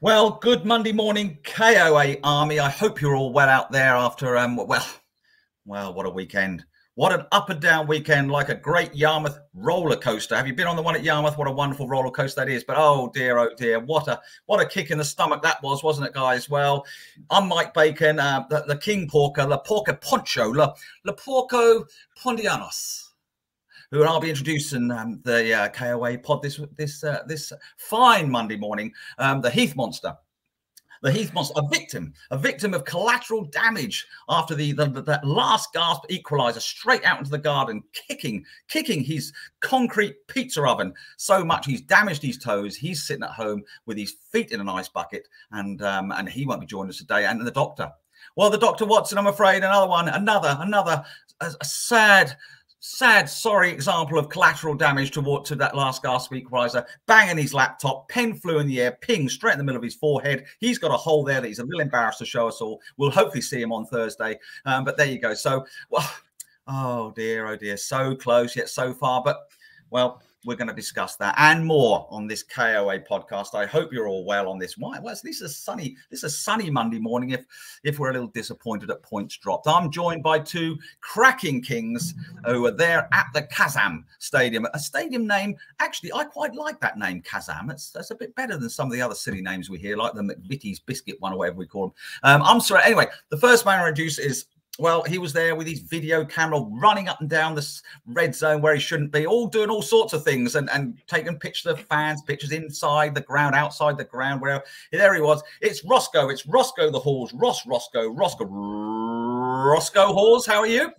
Well, good Monday morning, KOA Army. I hope you're all well out there after, well, what a weekend. What an up and down weekend, like a great Yarmouth roller coaster. Have you been on the one at Yarmouth? What a wonderful roller coaster that is. But oh dear, what a kick in the stomach that was, wasn't it, guys? Well, I'm Mike Bacon, the King Porker, La Porca Poncho, La Porco Pondianos, who I'll be introducing the KOA pod this fine Monday morning. The Heath Monster. The Heath Monster, a victim of collateral damage after that last gasp equaliser straight out into the garden, kicking his concrete pizza oven so much he's damaged his toes. He's sitting at home with his feet in an ice bucket, and he won't be joining us today. And the doctor, well, the Dr. Watson, I'm afraid, another sad, sorry example of collateral damage to that last gasp equaliser. Banging his laptop, pen flew in the air, ping straight in the middle of his forehead. He's got a hole there that he's a little embarrassed to show us all. We'll hopefully see him on Thursday. But there you go. So, well, oh dear, so close yet so far. But, well, we're going to discuss that and more on this KOA podcast. I hope you're all well on this. Why? Well, this is a sunny Monday morning. If we're a little disappointed at points dropped, I'm joined by two cracking kings who are there at the Kazam Stadium. A stadium name, actually, I quite like that name, Kazam. That's a bit better than some of the other silly names we hear, like the McVitie's biscuit one or whatever we call them. I'm sorry. Anyway, the first man I introduce is, well, he was there with his video camera running up and down the red zone where he shouldn't be, all doing all sorts of things and taking pictures of fans, pictures inside the ground, outside the ground, wherever. There he was. It's Roscoe the Halls. Roscoe Halls. How are you?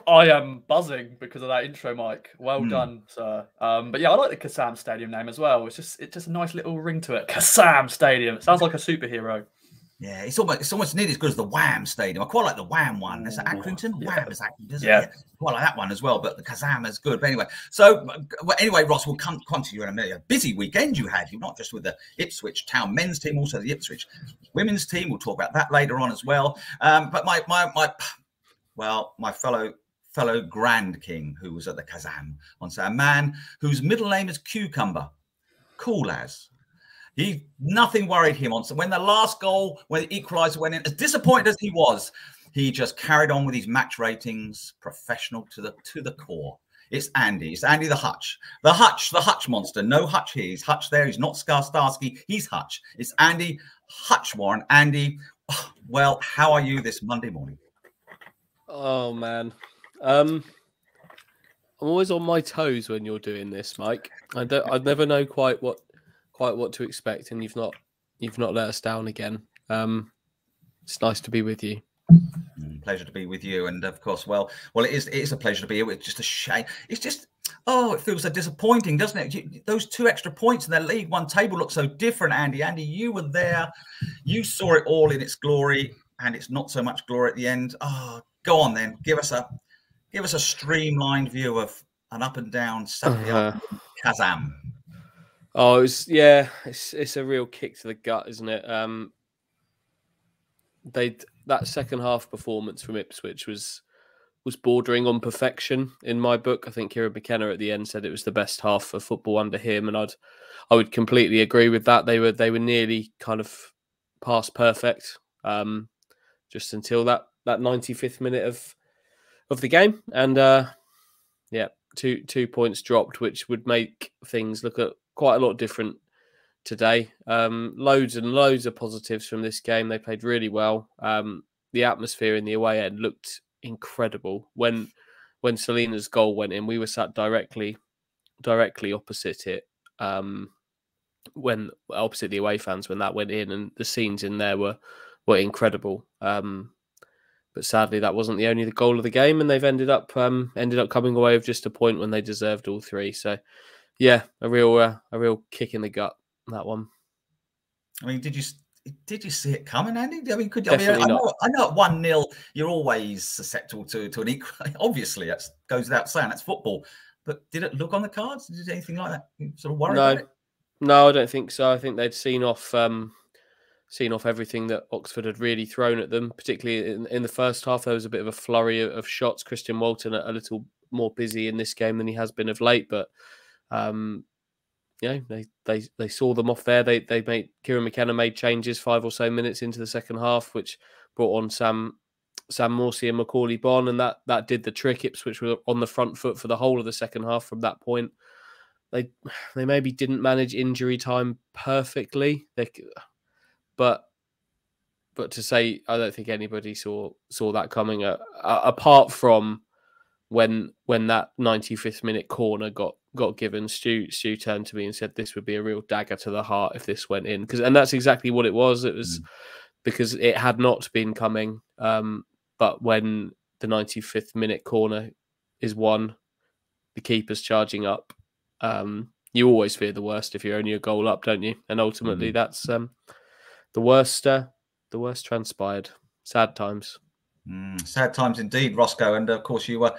I am buzzing because of that intro, Mike. Well done, sir. But yeah, I like the Kazam Stadium name as well. It's just a nice little ring to it. Kazam Stadium. It sounds like a superhero. Yeah, it's almost nearly as good as the Wham Stadium. I quite like the Wham one. Is that Accrington? Yeah. Wham is Accrington, isn't yeah. it? Quite like that one as well, but the Kazam is good. But anyway, so Ross, we'll come to you in a minute. A busy weekend you had. You're not just with the Ipswich Town men's team, also the Ipswich women's team. We'll talk about that later on as well. But my fellow Grand King who was at the Kazam on Saturday, a man whose middle name is Cucumber, cool as. Nothing worried him on. So when the last goal, when the equaliser went in, as disappointed as he was, he just carried on with his match ratings, professional to the core. It's Andy. It's Andy the Hutch. The Hutch monster. No Hutch here. He's Hutch there. He's not Starsky. He's Hutch. It's Andy Hutchwarren. Andy, well, how are you this Monday morning? Oh man, I'm always on my toes when you're doing this, Mike. I never know quite what to expect, and you've not let us down again. It's nice to be with you. Pleasure to be with you, and of course, well, it is a pleasure to be here. It's just a shame. It's just, it feels so disappointing, doesn't it? Those 2 extra points in their League One table look so different, Andy. Andy, you were there, you saw it all in its glory, and it's not so much glory at the end. Oh, go on then, give us a streamlined view of an up and down Saturday afternoon Kazam. Oh, it's a real kick to the gut, isn't it? That second half performance from Ipswich was bordering on perfection in my book. I think Kieran McKenna at the end said it was the best half of football under him, and I would completely agree with that. They were nearly kind of past perfect, just until that 95th minute of the game, and 2 points dropped, which would make things look at quite a lot different today. Loads and loads of positives from this game. They played really well. The atmosphere in the away end looked incredible. When Selina's goal went in, we were sat directly opposite it. When opposite the away fans when that went in, and the scenes in there were incredible. But sadly, that wasn't the only goal of the game, and they've ended up coming away with just a point when they deserved all 3. So, yeah, a real kick in the gut, that one. I mean, did you see it coming, Andy? I mean, Definitely not. I know at 1-0 you're always susceptible to an equal. Obviously, that goes without saying. That's football. But did it look on the cards? Did anything like that? You sort of worried about it? No, I don't think so. I think they'd seen off everything that Oxford had really thrown at them, particularly in the first half. There was a bit of a flurry of shots. Christian Walton a little more busy in this game than he has been of late, but they saw them off there. Kieran McKenna made changes 5 or so minutes into the second half, which brought on Sam Morsey and Macaulay Bonne, and that did the trick. Ipswich were on the front foot for the whole of the second half from that point. They maybe didn't manage injury time perfectly, but to say I don't think anybody saw that coming. Apart from when that 95th minute corner got given, Stu turned to me and said this would be a real dagger to the heart if this went in, and that's exactly what it was. It was because it had not been coming. But when the 95th minute corner is won, the keeper's charging up. You always fear the worst if you're only a goal up, don't you? And ultimately, that's the worst. The worst transpired. Sad times. Sad times indeed, Roscoe. And of course, you were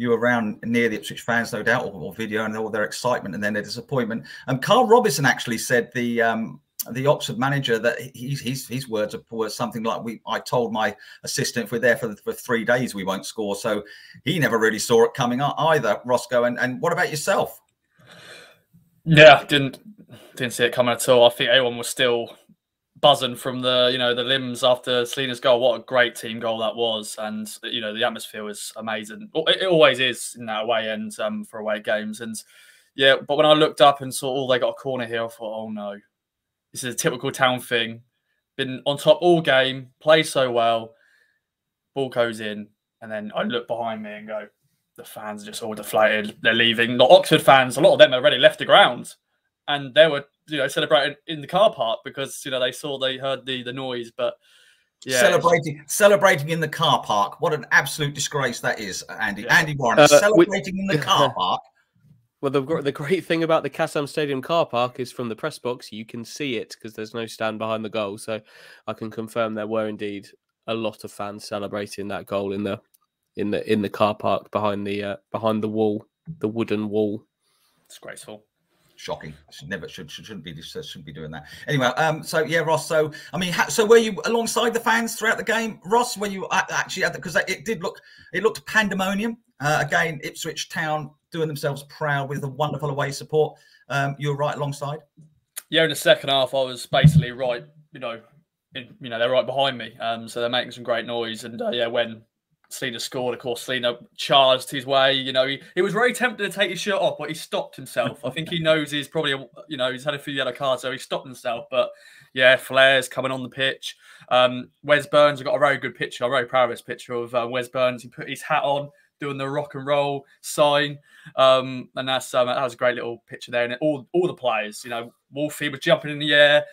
around near the Ipswich fans, no doubt, or video, and all their excitement and then their disappointment. And Carl Robinson actually said the Oxford manager that his words were something like, I told my assistant if we're there for 3 days we won't score. So he never really saw it coming either, Roscoe. And what about yourself? Yeah, didn't see it coming at all. I think everyone was still buzzing from the limbs after Selina's goal. What a great team goal that was, and the atmosphere was amazing. It always is in that away end for away games. And yeah, but when I looked up and saw they got a corner here, I thought, oh no, this is a typical Town thing. Been on top all game, play so well, ball goes in, and then I look behind me and go, the fans are just all deflated. They're leaving. The Oxford fans, a lot of them already left the ground, and they were celebrating in the car park because they heard the noise. But yeah, celebrating in the car park. What an absolute disgrace that is, Andy. Yeah. Andy Warren celebrating in the car park. Well, the great thing about the Kassam Stadium car park is from the press box you can see it because there's no stand behind the goal. So I can confirm there were indeed a lot of fans celebrating that goal in the car park behind the wall, the wooden wall. Disgraceful. Shocking. Shouldn't be doing that. Anyway, so yeah, Ross. So I mean, so were you alongside the fans throughout the game, Ross? Were you actually at because it looked pandemonium again? Ipswich Town doing themselves proud with a wonderful away support. You were right alongside. Yeah, in the second half, I was basically right. They're right behind me. So they're making some great noise. And when Selina scored, of course, Selina charged his way. He was very tempted to take his shirt off, but he stopped himself. I think he knows he's probably, he's had a few yellow cards, so he stopped himself. But yeah, flares coming on the pitch. Wes Burns, I got a very good picture. I'm very proud of this picture of Wes Burns. He put his hat on, doing the rock and roll sign. And that was a great little picture there. And all the players, Wolfie was jumping in the air.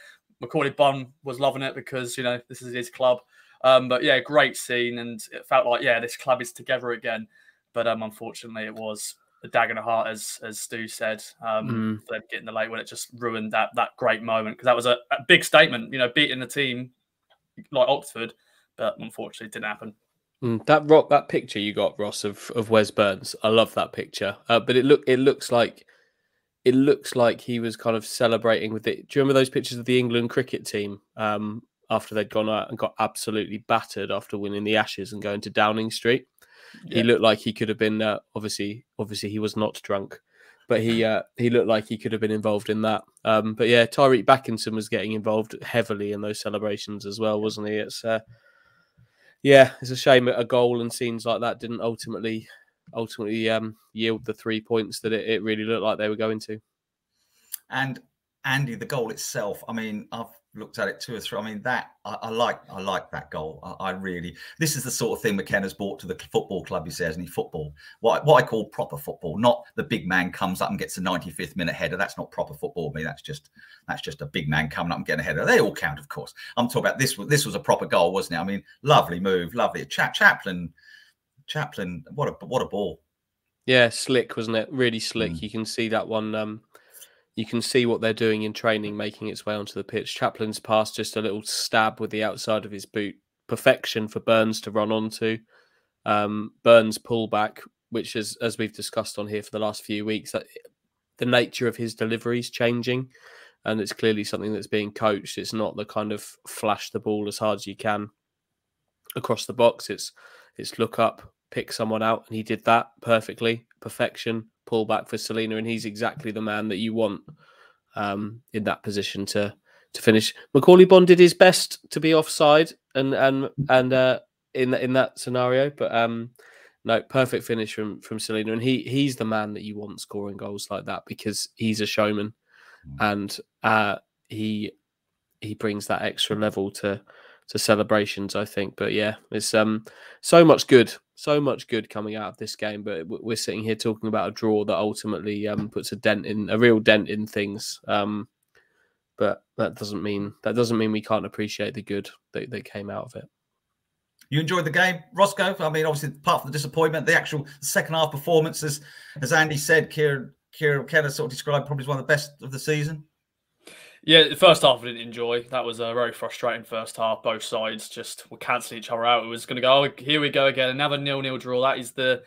Macaulay Bonne was loving it because, this is his club. But yeah, great scene, and it felt like this club is together again. But unfortunately, it was a dagger in the heart, as Stu said. For them getting the late when it just ruined that great moment because that was a big statement. Beating a team like Oxford, but unfortunately, it didn't happen. That picture you got, Ross, of Wes Burns, I love that picture. But it looks like he was kind of celebrating with it. Do you remember those pictures of the England cricket team? After they'd gone out and got absolutely battered after winning the Ashes and going to Downing Street. Yeah. He looked like he could have been, obviously he was not drunk, but he looked like he could have been involved in that. But yeah, Tyreek Backinson was getting involved heavily in those celebrations as well, wasn't he? It's it's a shame a goal and scenes like that didn't ultimately yield the 3 points that it really looked like they were going to. And Andy, the goal itself, I mean, I've looked at it 2 or 3. I mean, that I like that goal. I really, this is the sort of thing McKenna's brought to the football club. He says, isn't he? Football, what I call proper football, not the big man comes up and gets a 95th minute header. That's not proper football. I mean, that's just a big man coming up and getting a header. They all count, of course. I'm talking about this. This was a proper goal, wasn't it? I mean, lovely move, lovely. Chaplin, what a ball. Yeah, slick, wasn't it? Really slick. You can see that one. You can see what they're doing in training, making its way onto the pitch. Chaplin's pass, just a little stab with the outside of his boot. Perfection for Burns to run onto. Burns' pullback, which is, as we've discussed on here for the last few weeks, that the nature of his delivery is changing. And it's clearly something that's being coached. It's not the kind of flash the ball as hard as you can across the box. It's look up, pick someone out. And he did that perfectly. Perfection. Pull back for Selina, and he's exactly the man that you want in that position to finish. Macaulay Bond did his best to be offside and in that scenario, but no, perfect finish from Selena, and he's the man that you want scoring goals like that because he's a showman, and he brings that extra level to celebrations, I think. But yeah, it's so much good coming out of this game. But we're sitting here talking about a draw that ultimately puts a real dent in things. But that doesn't mean we can't appreciate the good that came out of it. You enjoyed the game, Roscoe? I mean, obviously, apart from the disappointment, the actual second half performances, as Andy said, Kieran McKenna sort of described probably as one of the best of the season. Yeah, the first half I didn't enjoy. That was a very frustrating first half. Both sides just were cancelling each other out. It was going to go, oh, here we go again, another 0-0 draw. That is the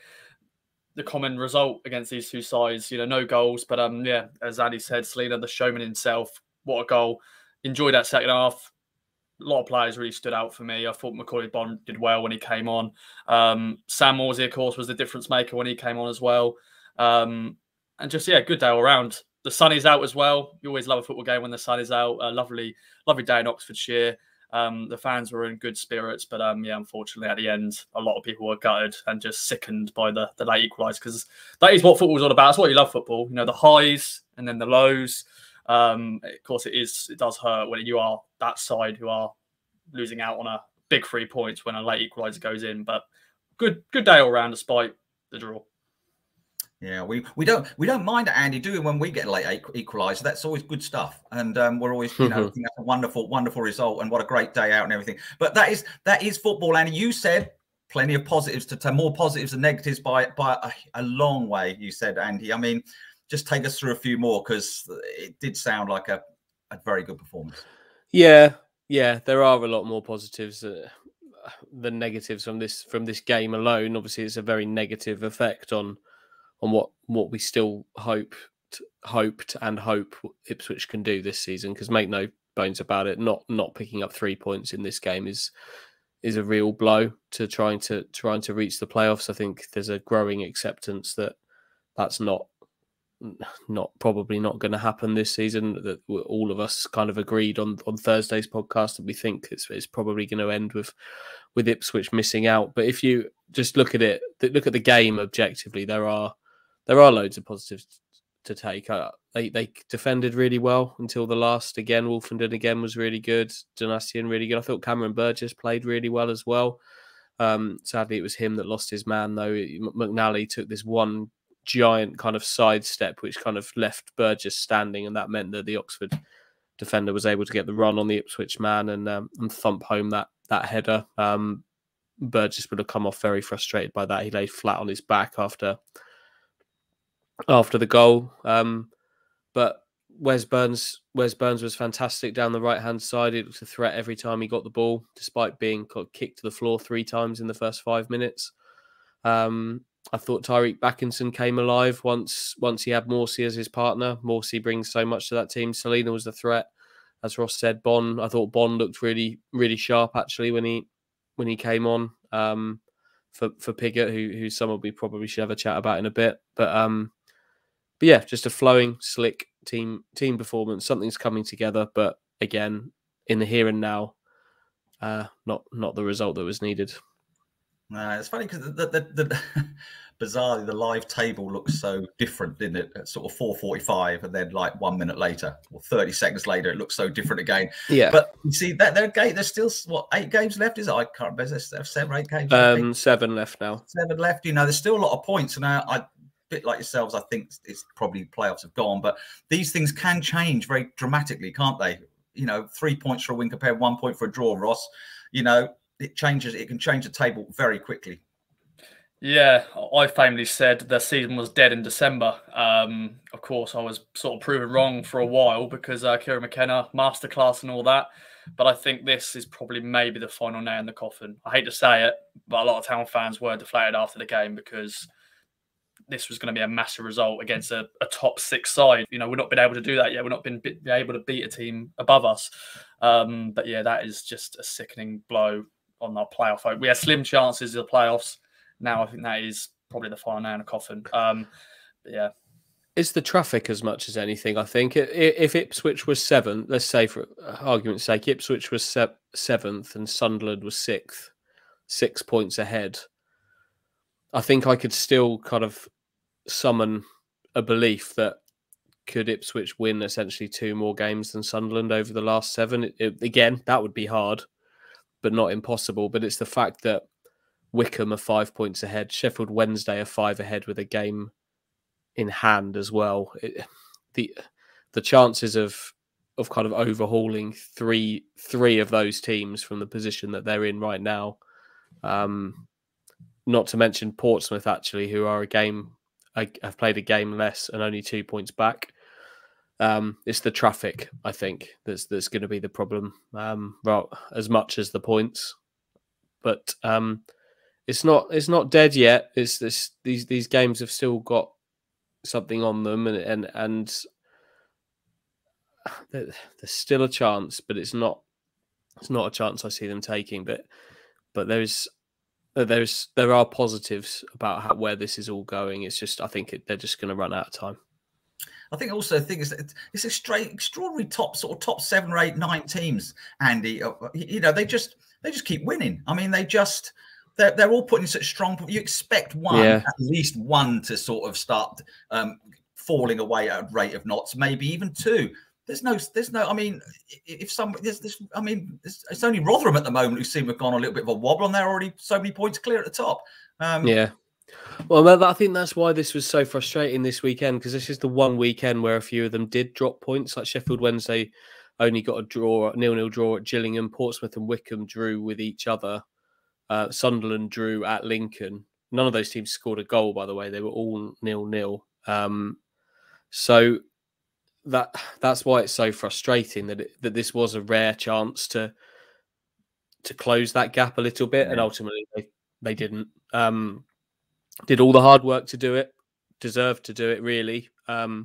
common result against these two sides. You know, no goals. But yeah, as Andy said, Selena, the showman himself, what a goal. Enjoyed that second half. A lot of players really stood out for me. I thought Macaulay Bond did well when he came on. Sam Morsey, of course, was the difference maker when he came on as well. And just, yeah, good day all around. The sun is out as well. You always love a football game when the sun is out. A lovely day in Oxfordshire. The fans were in good spirits, but yeah, unfortunately at the end, a lot of people were gutted and just sickened by the late equaliser, because that is what football's all about. That's what you love football. You know, the highs and then the lows. Of course, it does hurt when you are that side who are losing out on a big 3 points when a late equaliser goes in. But good day all round despite the draw. Yeah, we don't mind it, Andy, do we, when we get a late equaliser? That's always good stuff, and we're always, you know, think that's a wonderful result, and what a great day out and everything. But that is football, Andy. You said plenty of positives more positives than negatives by a long way. You said, Andy. I mean, just take us through a few more, because it did sound like a very good performance. Yeah, there are a lot more positives than negatives from this game alone. Obviously, it's a very negative effect on what we still hoped and hope Ipswich can do this season, because make no bones about it, not picking up 3 points in this game is a real blow to trying to reach the playoffs. I think there's a growing acceptance that that's probably not going to happen this season. That all of us kind of agreed on Thursday's podcast that we think it's probably going to end with Ipswich missing out. But if you just look at the game objectively, there are loads of positives to take. They defended really well until the last. Again, Wolfenden again was really good. Donatian really good. I thought Cameron Burgess played really well as well. Sadly, it was him that lost his man, though. McNally took this one giant kind of sidestep, which kind of left Burgess standing, and that meant that the Oxford defender was able to get the run on the Ipswich man and thump home that header. Burgess would have come off very frustrated by that. He lay flat on his back after the goal. But Wes Burns was fantastic down the right-hand side. It was a threat every time he got the ball, despite being kicked to the floor 3 times in the first 5 minutes. I thought Tyreek Backinson came alive once he had Morsey as his partner. Morsey brings so much to that team. Selena was the threat. As Ross said, I thought Bond looked really, really sharp, actually, when he came on for Piggott, who someone we probably should have a chat about in a bit. But yeah, just a flowing, slick team performance. Something's coming together, but again, in the here and now, not the result that was needed. It's funny because bizarrely the live table looks so different, didn't it? At sort of 4:45, and then like 1 minute later or 30 seconds later, it looks so different again. Yeah. But you see that there's still 8 games left. Is it? I can't remember. There's 7 or 8 games. 7 left now. 7 left. You know, there's still a lot of points. Now, a bit like yourselves, I think it's probably playoffs have gone, but these things can change very dramatically, can't they? You know, 3 points for a win compared to 1 point for a draw, Ross. You know, it can change the table very quickly. Yeah, I famously said the season was dead in December. Of course, I was sort of proven wrong for a while because Kieran McKenna, masterclass and all that. But I think this is probably maybe the final nail in the coffin. I hate to say it, but a lot of Town fans were deflated after the game because this was going to be a massive result against a top 6 side. You know, we've not been able to do that yet. We've not been able to beat a team above us. But yeah, that is just a sickening blow on our playoff hope. We had slim chances of the playoffs. Now I think that is probably the final nail in the coffin. But yeah. It's the traffic as much as anything, I think. If Ipswich was 7th, let's say for argument's sake, Ipswich was 7th and Sunderland was 6th, 6 points ahead, I think I could still kind of summon a belief that could Ipswich win essentially 2 more games than Sunderland over the last 7? Again, that would be hard, but not impossible. But it's the fact that Wycombe are 5 points ahead, Sheffield Wednesday are 5 ahead with a game in hand as well. The chances of kind of overhauling three of those teams from the position that they're in right now, not to mention Portsmouth actually, who are have played a game less and only 2 points back. It's the traffic, I think, that's going to be the problem, well, as much as the points. But it's not dead yet. These games have still got something on them, and there's still a chance, but it's not a chance I see them taking. But there are positives about where this is all going. It's just I think they're just going to run out of time. I think also the thing is that it's a extraordinary top 7 or 8, 9 teams, Andy. You know, they just keep winning. I mean, they're all putting such strong. You expect at least one to sort of start falling away at a rate of knots, maybe even 2. There's no. I mean, if somebody, I mean, it's only Rotherham at the moment who seem to have gone a little bit of a wobble, and they're already so many points clear at the top. Well, I think that's why this was so frustrating this weekend, because this is the one weekend where a few of them did drop points. Like Sheffield Wednesday only got a 0-0 draw at Gillingham. Portsmouth and Wycombe drew with each other. Sunderland drew at Lincoln. None of those teams scored a goal, by the way. They were all 0-0. So that's why it's so frustrating that this was a rare chance to close that gap a little bit, and ultimately they didn't. Did all the hard work to do it, deserved to do it, really. But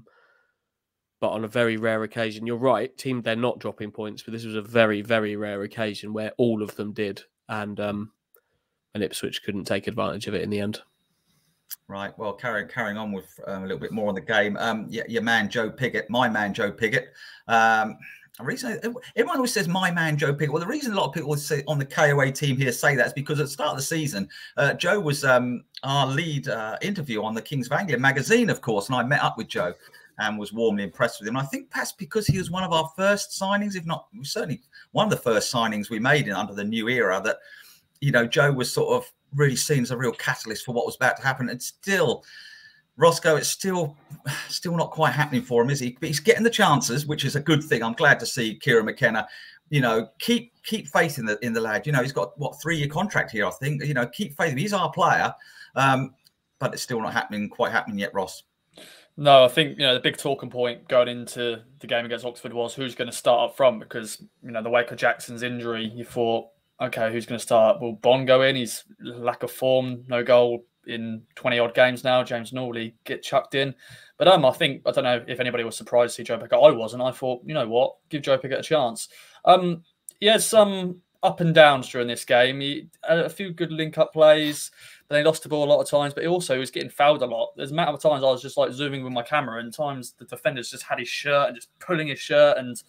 on a very rare occasion, you're right, they're not dropping points, but this was a very, very rare occasion where all of them did, and Ipswich couldn't take advantage of it in the end. Right. Well, carrying on with a little bit more on the game. Your man Joe Piggott, my man Joe Piggott. The reason everyone always says my man Joe Piggott. Well, the reason a lot of people say on the KOA team here say that is because at the start of the season, Joe was our lead interview on the Kings of Anglia magazine, of course, and I met up with Joe and was warmly impressed with him. And I think perhaps because he was one of our first signings, if not certainly one of the first signings we made under the new era, that, you know, Joe was sort of really seen as a real catalyst for what was about to happen. And still, Roscoe, it's still not quite happening for him, is he? But he's getting the chances, which is a good thing. I'm glad to see Kieran McKenna, you know, keep faith in the lad. You know, he's got what 3-year contract here, I think. You know, keep faith. He's our player, but it's still not quite happening yet, Ross. No, I think, you know, the big talking point going into the game against Oxford was who's going to start up front, because, you know, the wake of Jackson's injury, you thought, okay, who's going to start? Will Bond go in? He's lack of form, no goal in 20-odd games now. James Norley get chucked in. But I don't know if anybody was surprised to see Joe Piggott. I wasn't. I thought, you know what, give Joe Piggott a chance. He had some up and downs during this game. He had a few good link-up plays, but he lost the ball a lot of times. But he also was getting fouled a lot. There's a matter of times I was just like zooming with my camera, and times the defenders just had his shirt and just pulling his shirt, and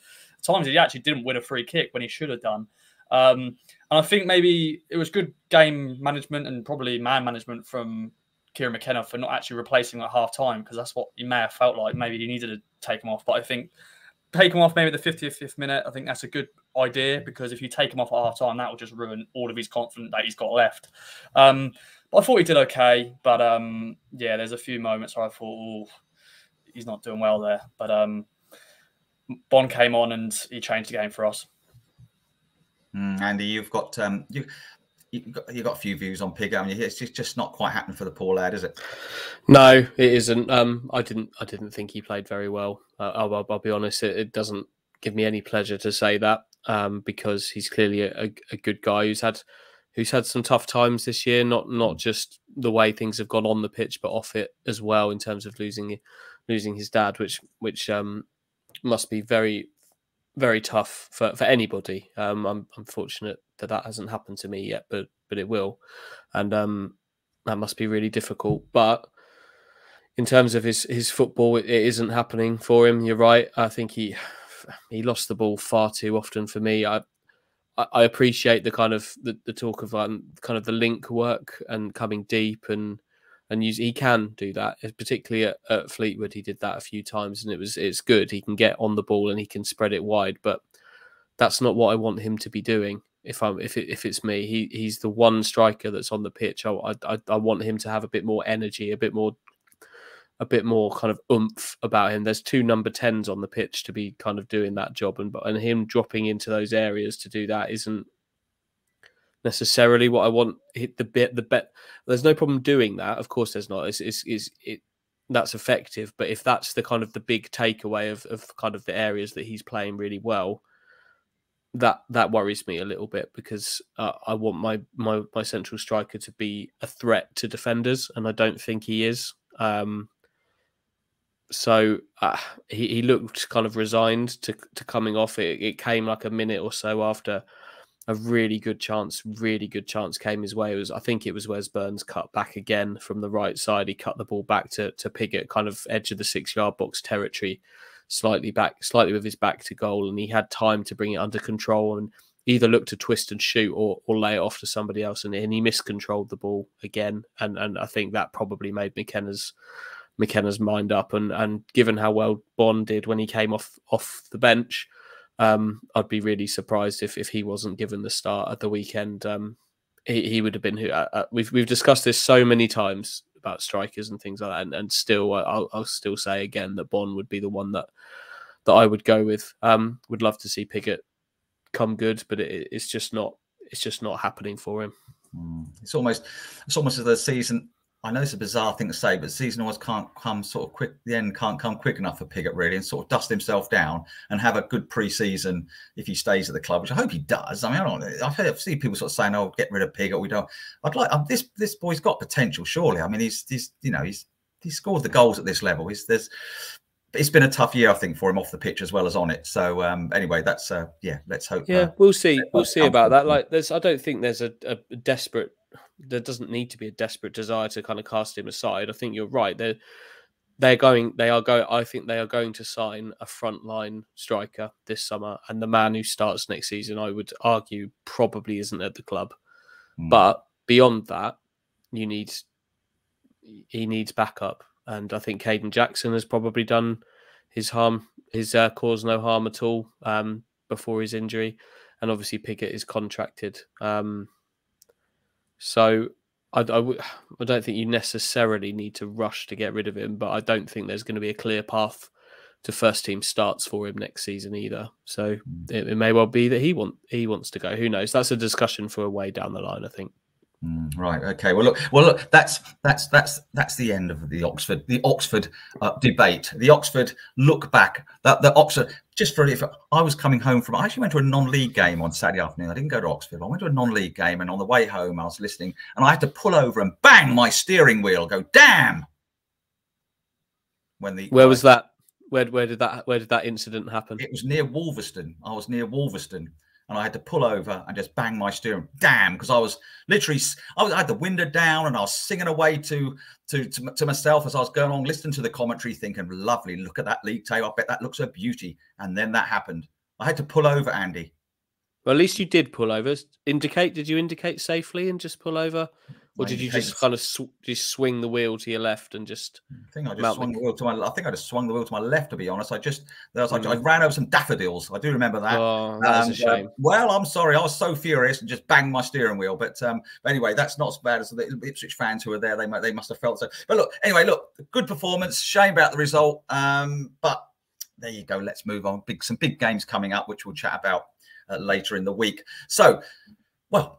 times he actually didn't win a free kick when he should have done. And I think maybe it was good game management and probably man management from Kieran McKenna for not actually replacing him at half time, because that's what he may have felt like. Maybe he needed to take him off. But I think take him off maybe the 50th minute, I think that's a good idea, because if you take him off at half time, that will just ruin all of his confidence that he's got left. But I thought he did okay. But yeah, there's a few moments where I thought, he's not doing well there. But Bond came on and he changed the game for us. Andy, you've got you've got a few views on Pig, haven't you? It's just not quite happening for the poor lad, is it? No, it isn't. I didn't think he played very well. I'll be honest. It doesn't give me any pleasure to say that, because he's clearly a good guy who's had some tough times this year. Not just the way things have gone on the pitch, but off it as well, in terms of losing his dad, which must be very, very tough for anybody. I'm fortunate that hasn't happened to me yet, but it will, and that must be really difficult. But in terms of his football, it isn't happening for him. You're right. I think he lost the ball far too often for me. I appreciate the kind of the talk of kind of the link work and coming deep and he can do that, particularly at Fleetwood. He did that a few times and it's good. He can get on the ball and he can spread it wide, but that's not what I want him to be doing. If it's me, he's the one striker that's on the pitch. I want him to have a bit more energy, a bit more kind of oomph about him. There's 2 number 10s on the pitch to be kind of doing that job, and him dropping into those areas to do that isn't necessarily what I want. The bet. There's no problem doing that. Of course, there's not. That's effective. But if that's the kind of the big takeaway of kind of the areas that he's playing really well, that worries me a little bit, because I want my central striker to be a threat to defenders, and I don't think he is. So he looked kind of resigned to coming off. It came like a minute or so after a really good chance came his way. I think it was Wes Burns cut back again from the right side. He cut the ball back to Piggott, kind of edge of the 6-yard box territory, slightly with his back to goal, and he had time to bring it under control and either look to twist and shoot or lay it off to somebody else, and he miscontrolled the ball again, and I think that probably made McKenna's mind up, and given how well Bond did when he came off the bench, I'd be really surprised if he wasn't given the start at the weekend. He would have been who we've discussed this so many times about strikers and things like that, and still I'll still say again that Bond would be the one that I would go with. Would love to see Piggott come good, but it's just not happening for him. It's almost as the season. I know it's a bizarre thing to say, but the season always can't come sort of quick. The end can't come quick enough for Piggott, really, and sort of dust himself down and have a good pre-season if he stays at the club, which I hope he does. I mean, I've seen people sort of saying, "Oh, get rid of Piggott." We don't. I'd like this boy's got potential, surely. I mean, he's he scored the goals at this level. It's been a tough year, I think, for him off the pitch as well as on it. So anyway, that's let's hope. Yeah, we'll see. We'll see about that. Like, I don't think there's a desperate. There doesn't need to be a desperate desire to kind of cast him aside. I think you're right. I think they are going to sign a frontline striker this summer, and the man who starts next season, I would argue, probably isn't at the club. But beyond that, he needs backup, and I think Caden Jackson has probably done his caused no harm at all before his injury, and obviously Piggott is contracted. So I don't think you necessarily need to rush to get rid of him, but I don't think there's going to be a clear path to first team starts for him next season either. So it may well be that he wants to go. Who knows? That's a discussion for a way down the line, I think. Right. Okay. Well, look. That's the end of the Oxford debate. The Oxford look back. The Oxford. Just for if I was coming home from, I actually went to a non-league game on Saturday afternoon. I didn't go to Oxford. I went to a non-league game, and on the way home, I was listening, and I had to pull over and bang my steering wheel. Go damn. Where was that? Where did that incident happen? It was near Wolverston. I was near Wolverston. And I had to pull over and just bang my steering. Damn, because I was literally, I had the window down and I was singing away to myself as I was going along, listening to the commentary, thinking, lovely, look at that league table. I bet that looks a beauty. And then that happened. I had to pull over, Andy. Well, at least you did pull over. Did you indicate safely and just pull over? Or did you just kind of just swing the wheel to your left and just? I think I just swung the wheel to my. I think I just swung the wheel to my left. To be honest, I ran over some daffodils. I do remember that. Oh, that's a shame. Well, I'm sorry. I was so furious and just banged my steering wheel. But anyway, that's not as bad as the Ipswich fans who were there. They must have felt so. But look, good performance. Shame about the result. But there you go. Let's move on. Some big games coming up, which we'll chat about later in the week. So, well.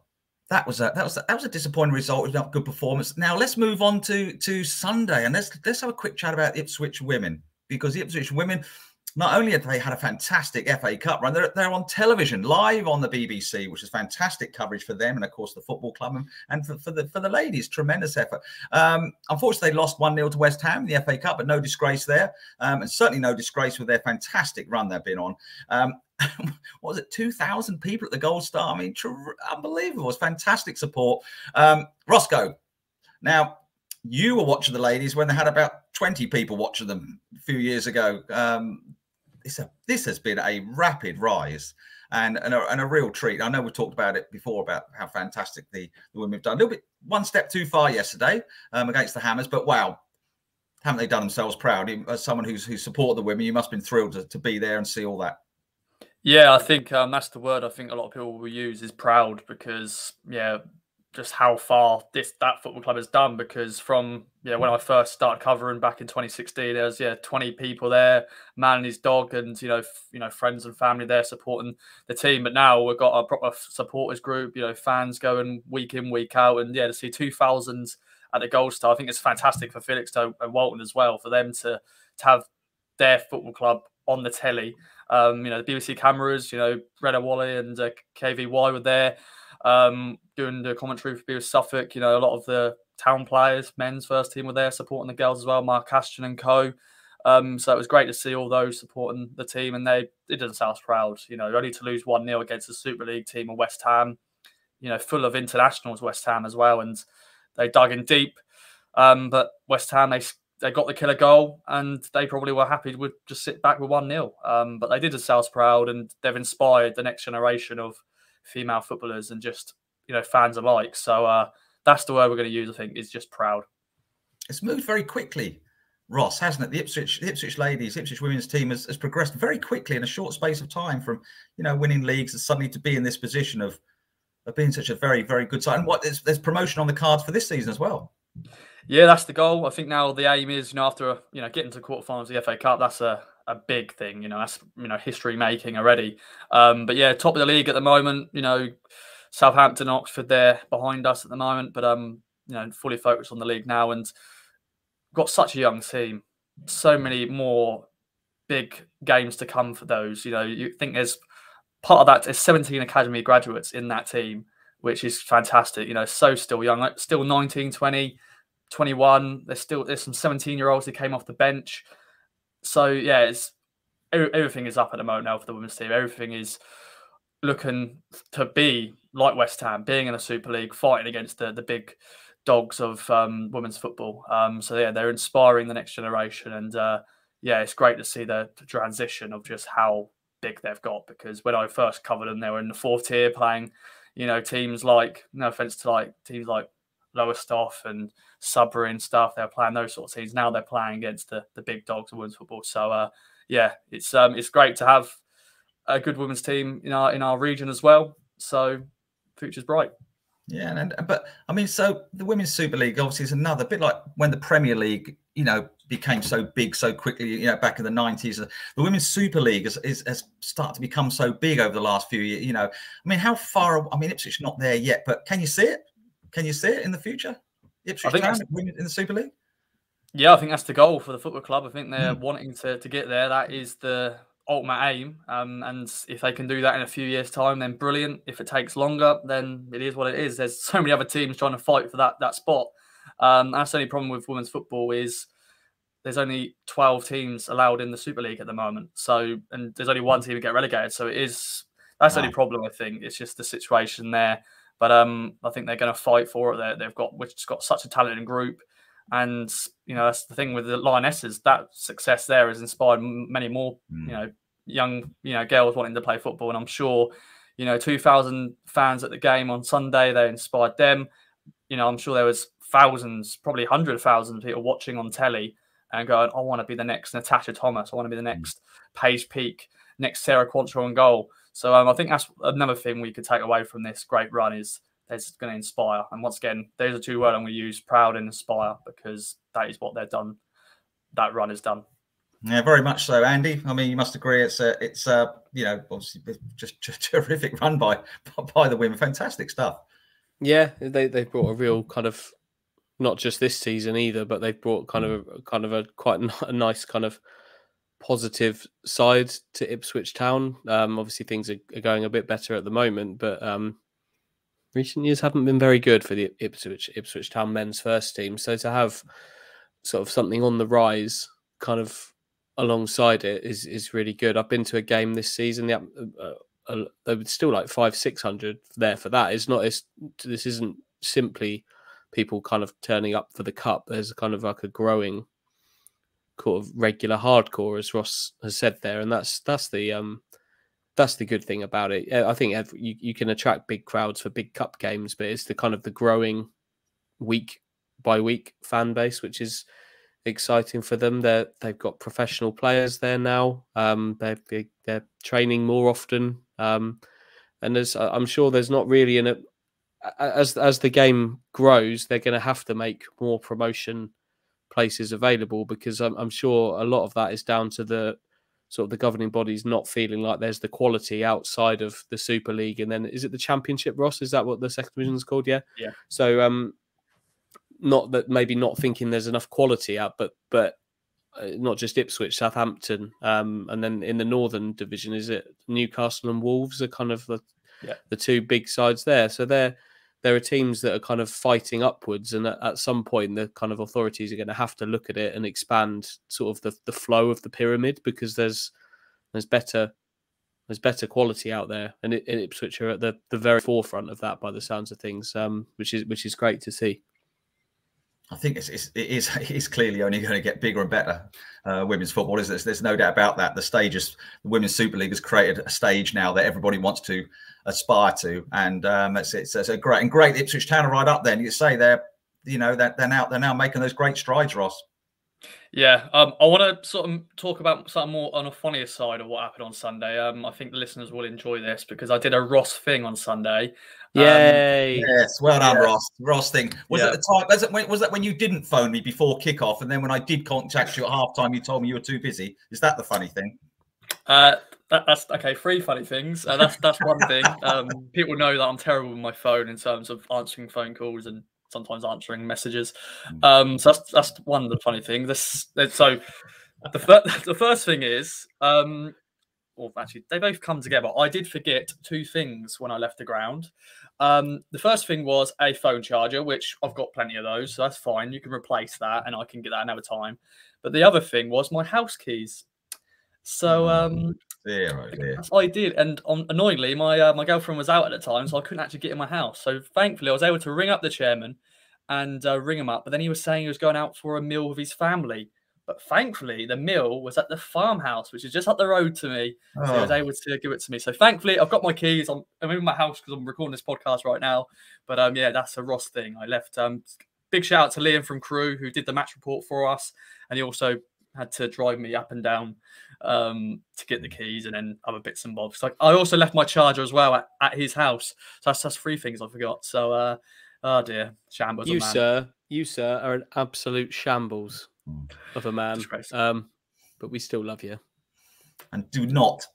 That was a disappointing result. It was not a good performance. Now let's move on to Sunday, and let's have a quick chat about Ipswich women, because the Ipswich women, not only have they had a fantastic FA Cup run, they're on television live on the BBC, which is fantastic coverage for them, and of course the football club, and for the ladies, tremendous effort. Unfortunately, they lost 1-0 to West Ham in the FA Cup, but no disgrace there, and certainly no disgrace with their fantastic run they've been on. What was it, 2,000 people at the Gold Star? I mean, unbelievable. It was fantastic support. Roscoe, now, you were watching the ladies when they had about 20 people watching them a few years ago. This has been a rapid rise and a real treat. I know we've talked about it before about how fantastic the women have done. A little bit one step too far yesterday against the Hammers, but wow, haven't they done themselves proud? As someone who supported the women, you must have been thrilled to be there and see all that. Yeah, I think that's the word I think a lot of people will use is proud, because just how far that football club has done. Because from when I first started covering back in 2016, there was 20 people there, man and his dog, and friends and family there supporting the team. But now we've got a proper supporters group, fans going week in, week out, and to see 2,000 at the Gold Star, I think it's fantastic for Felixstowe and Walton as well, for them to have their football club on the telly. The BBC cameras, Reda Wally and KVY were there doing the commentary for BBC Suffolk. A lot of the town players, men's first team, were there supporting the girls as well, Mark Ashton and co. So it was great to see all those supporting the team, and they did themselves proud. Only to lose 1-0 against the Super League team of West Ham, full of internationals, West Ham as well, and they dug in deep. But West Ham, they got the killer goal, and they probably were happy to just sit back with 1-0. But they did themselves proud, and they've inspired the next generation of female footballers and just fans alike. So that's the word we're going to use, I think, is just proud. It's moved very quickly, Ross, hasn't it? The Ipswich ladies, Ipswich women's team has progressed very quickly in a short space of time from winning leagues and suddenly to be in this position of being such a very, very good side. And there's promotion on the cards for this season as well. Yeah, that's the goal. I think now the aim is, after getting to quarterfinals of the FA Cup, that's a big thing. That's history making already. But yeah, top of the league at the moment. Southampton, Oxford, they're behind us at the moment, but fully focused on the league now, and got such a young team. So many more big games to come for those. You think there's part of that. There's 17 academy graduates in that team, which is fantastic. So still young, still 19, 20. 21. There's some 17-year-olds that came off the bench. So yeah, everything is up at the moment now for the women's team. Everything is looking to be like West Ham, being in the Super League, fighting against the big dogs of women's football. So yeah, they're inspiring the next generation, and it's great to see the transition of just how big they've got. Because when I first covered them, they were in the 4th tier playing, teams like, no offense to teams like Lowestoft and Sudbury and stuff. They're playing those sort of teams. Now they're playing against the big dogs of women's football. So it's great to have a good women's team in our region as well. So future's bright. Yeah, but I mean, so the Women's Super League obviously is another bit like when the Premier League, became so big so quickly, back in the 90s. The Women's Super League has started to become so big over the last few years. I mean, how far? I mean, Ipswich not there yet, but can you see it? Can you see it in the future? Ipswich Town in the Super League? Yeah, I think that's the goal for the football club. I think they're wanting to get there. That is the ultimate aim. And if they can do that in a few years' time, then brilliant. If it takes longer, then it is what it is. There's so many other teams trying to fight for that spot. That's the only problem with women's football is there's only 12 teams allowed in the Super League at the moment. So, and there's only one team who get relegated. So that's the only problem, I think. It's just the situation there. But I think they're going to fight for it. They've got such a talented group, and that's the thing with the Lionesses. That success there has inspired many more young girls wanting to play football. And I'm sure 2,000 fans at the game on Sunday, they inspired them. I'm sure there was thousands, probably 100,000 people watching on telly and going, I want to be the next Natasha Thomas. I want to be the next Paige Peake, next Sarah Quantrill on goal. So I think that's another thing we could take away from this great run is it's going to inspire. And once again, those are 2 words I'm going to use, proud and inspire, because that is what they've done. That run is done. Yeah, very much so, Andy. I mean, you must agree it's obviously just terrific run by the women. Fantastic stuff. Yeah, they brought a real kind of, not just this season either, but they've brought kind of a quite a nice kind of positive side to Ipswich Town. Obviously things are going a bit better at the moment, but recent years haven't been very good for the Ipswich Town men's first team. So to have sort of something on the rise kind of alongside it is really good. I've been to a game this season. There was still like 500-600 there for that. This isn't simply people kind of turning up for the cup. There's kind of like a growing sort of regular hardcore, as Ross has said there, and that's the good thing about it. I think you can attract big crowds for big cup games, but it's the kind of the growing week by week fan base, which is exciting for them. They've got professional players there now. They're training more often, and I'm sure there's not really as the game grows, they're going to have to make more promotion places available, because I'm sure a lot of that is down to the sort of the governing bodies not feeling like there's the quality outside of the Super League. And then is it the Championship, Ross? Is that what the second division is called? Yeah. So not that, maybe not thinking there's enough quality out, but not just Ipswich, Southampton, and then in the Northern Division, is it Newcastle and Wolves are kind of the two big sides there. So there are teams that are kind of fighting upwards, and at some point the kind of authorities are going to have to look at it and expand sort of the flow of the pyramid, because there's better quality out there, and Ipswich are at the very forefront of that by the sounds of things, which is great to see. I think it is clearly only going to get bigger and better. Women's football, is there's no doubt about that. The Women's Super League has created a stage now that everybody wants to aspire to, and it's a great Ipswich Town are right up there. And you say they're now making those great strides, Ross. Yeah, I want to sort of talk about something more on a funnier side of what happened on Sunday. I think the listeners will enjoy this, because I did a Ross thing on Sunday. Yay! Yes, well done, Ross. Ross thing. Was it the time? Was that when you didn't phone me before kickoff, and then when I did contact you at halftime, you told me you were too busy? Is that the funny thing? That's okay. 3 funny things. That's one thing. People know that I'm terrible with my phone in terms of answering phone calls and sometimes answering messages. So that's one of the funny things. So the first thing is, well, actually, they both come together. I did forget 2 things when I left the ground. The first thing was a phone charger, which I've got plenty of those, so that's fine. You can replace that, and I can get that another time. But the other thing was my house keys. So I did, and annoyingly, my girlfriend was out at the time, so I couldn't actually get in my house. So thankfully, I was able to ring up the chairman and ring him up. But then he was saying he was going out for a meal with his family. But thankfully, the meal was at the farmhouse, which is just up the road to me. So he was able to give it to me. So thankfully, I've got my keys. I'm in my house because I'm recording this podcast right now. But yeah, that's a Ross thing. I left. Big shout out to Liam from Crew, who did the match report for us, and he also had to drive me up and down to get the keys and then other bits and bobs. Like, I also left my charger as well at his house. So that's 3 things I forgot. So oh dear, shambles. You sir are an absolute shambles of a man. But we still love you. And do not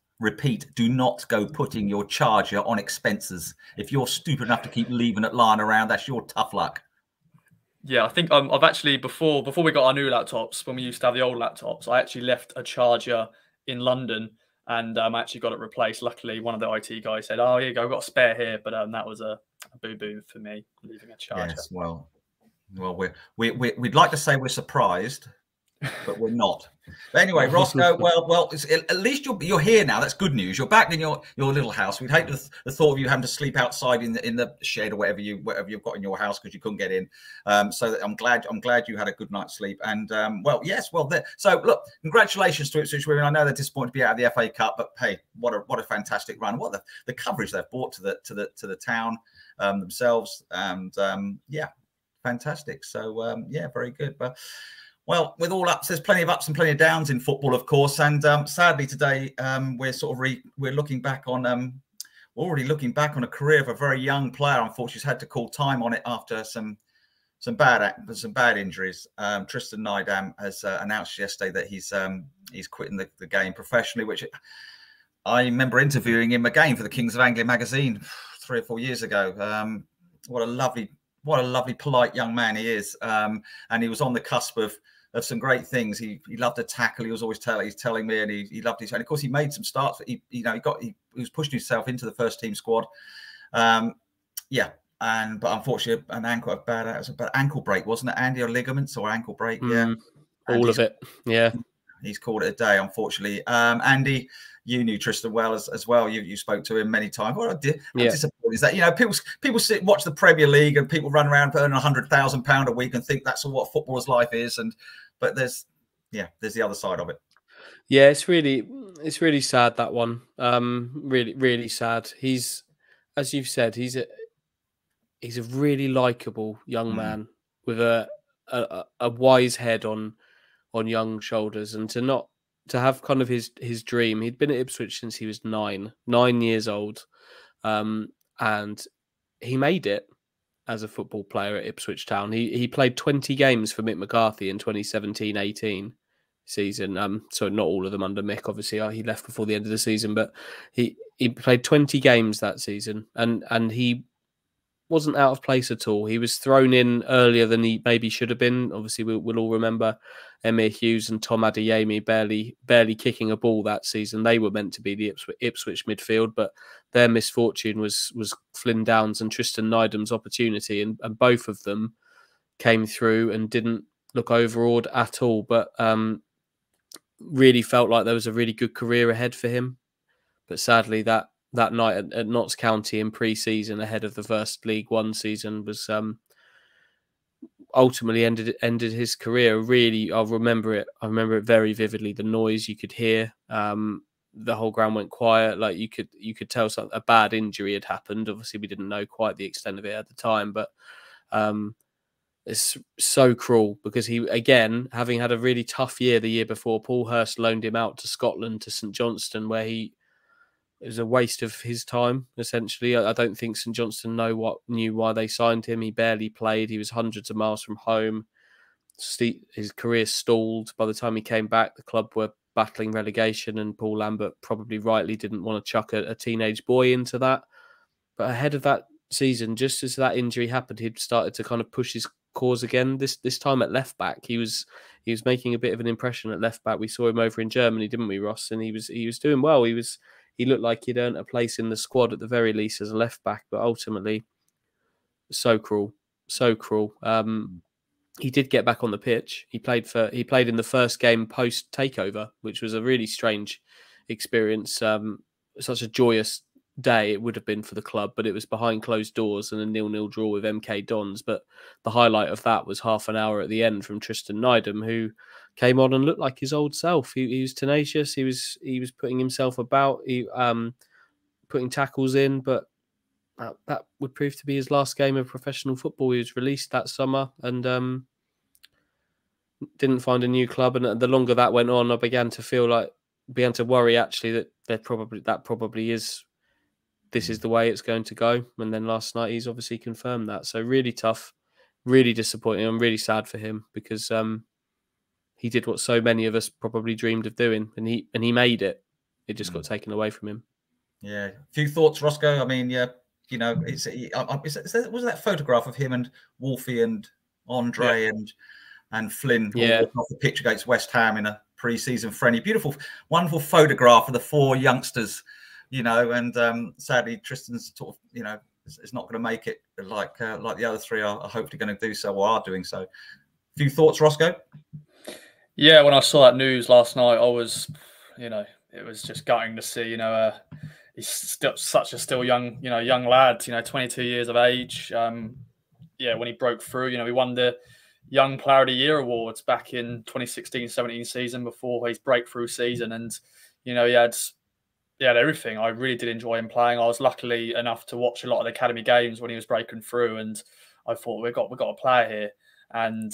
go putting your charger on expenses. If you're stupid enough to keep leaving it lying around, that's your tough luck. Yeah, I think I've actually, before we got our new laptops, when we used to have the old laptops, I actually left a charger in London, and I actually got it replaced. Luckily, one of the IT guys said, "Oh, here you go, I've got a spare here," but that was a boo-boo for me, leaving a charger. Yes, well, we'd like to say we're surprised, but we're not. But anyway, Roscoe, well, at least you're here now. That's good news. You're back in your little house. We'd hate the thought of you having to sleep outside in the shed or whatever you've got in your house because you couldn't get in. So I'm glad you had a good night's sleep. And so look, congratulations to Ipswich Women. I know they're disappointed to be out of the FA Cup, but hey, what a fantastic run! What the coverage they've brought to the town themselves, and fantastic. So very good, but. Well, with all ups, there's plenty of ups and plenty of downs in football, of course. And sadly, today we're looking back on a career of a very young player. Unfortunately, he's had to call time on it after some bad injuries. Tristan Nydam has announced yesterday that he's quitting the game professionally. Which I remember interviewing him again for the Kings of Anglia magazine 3 or 4 years ago. What a lovely, polite young man he is. And he was on the cusp of some great things. He loved to tackle. He was always telling me, and he loved his. And of course, he made some starts. He was pushing himself into the first team squad. But unfortunately, an ankle break, wasn't it, Andy? Or ligaments or ankle break? Yeah, all of it. Yeah, he's called it a day, unfortunately. Andy, you knew Tristan well as well. You spoke to him many times. Well, I'm disappointed is that, you know, people sit watch the Premier League and people run around earning £100,000 a week and think that's what footballer's life is, but there's the other side of it. Yeah, it's really sad, that one. Really, really sad. He's, as you've said, he's a really likable young man with a wise head on young shoulders, and to have kind of his dream. He'd been at Ipswich since he was 9 years old, and he made it as a football player at Ipswich Town. He played 20 games for Mick McCarthy in 2017-18 season. So not all of them under Mick, obviously. He left before the end of the season, but he played 20 games that season, and he wasn't out of place at all. He was thrown in earlier than he maybe should have been. Obviously, we'll all remember Emir Hughes and Tom Adeyemi barely kicking a ball that season. They were meant to be the Ipswich midfield, but their misfortune was Flynn Downs and Tristan Nydam's opportunity, and both of them came through and didn't look overawed at all. But really felt like there was a really good career ahead for him. But sadly, that night at Notts County in pre-season ahead of the first League One season was ultimately ended his career. Really, I remember it very vividly. The noise you could hear, the whole ground went quiet. Like you could tell a bad injury had happened. Obviously, we didn't know quite the extent of it at the time, but it's so cruel because he, again, having had a really tough year the year before, Paul Hurst loaned him out to Scotland, to St Johnstone, where it was a waste of his time, essentially. I don't think St Johnstone knew why they signed him. He barely played. He was hundreds of miles from home. His career stalled. By the time he came back, the club were battling relegation, and Paul Lambert probably rightly didn't want to chuck a teenage boy into that. But ahead of that season, just as that injury happened, he'd started to kind of push his cause again. This time at left back, he was making a bit of an impression at left back. We saw him over in Germany, didn't we, Ross? And he was doing well. He looked like he'd earned a place in the squad at the very least as a left back, but ultimately, so cruel. He did get back on the pitch. He played in the first game post takeover, which was a really strange experience. Such a joyous day it would have been for the club, but it was behind closed doors and a 0-0 draw with MK Dons. But the highlight of that was half an hour at the end from Tristan Nydam, who came on and looked like his old self. He was tenacious. He was putting himself about, putting tackles in, but that would prove to be his last game of professional football. He was released that summer and didn't find a new club. And the longer that went on, I began to worry actually that probably is. This is the way it's going to go. And then last night, he's obviously confirmed that. So really tough, really disappointing. I'm really sad for him because he did what so many of us probably dreamed of doing, and he made it. It just got taken away from him. Yeah. A few thoughts, Roscoe. I mean, yeah, you know, was that photograph of him and Wolfie and Andre and Flynn walking off the pitch against West Ham in a pre-season friendly? Beautiful, wonderful photograph of the four youngsters. You know, and sadly, Tristan's sort of, you know, is not going to make it like the other three are hopefully going to do so or are doing so. A few thoughts, Roscoe? Yeah, when I saw that news last night, I was, you know, it was just gutting to see, you know, he's still such a young lad, you know, 22 years of age. When he broke through, you know, he won the Young Player of the Year awards back in 2016-17 season before his breakthrough season, and you know, he had everything. I really did enjoy him playing. I was lucky enough to watch a lot of the academy games when he was breaking through, and I thought we've got a player here, and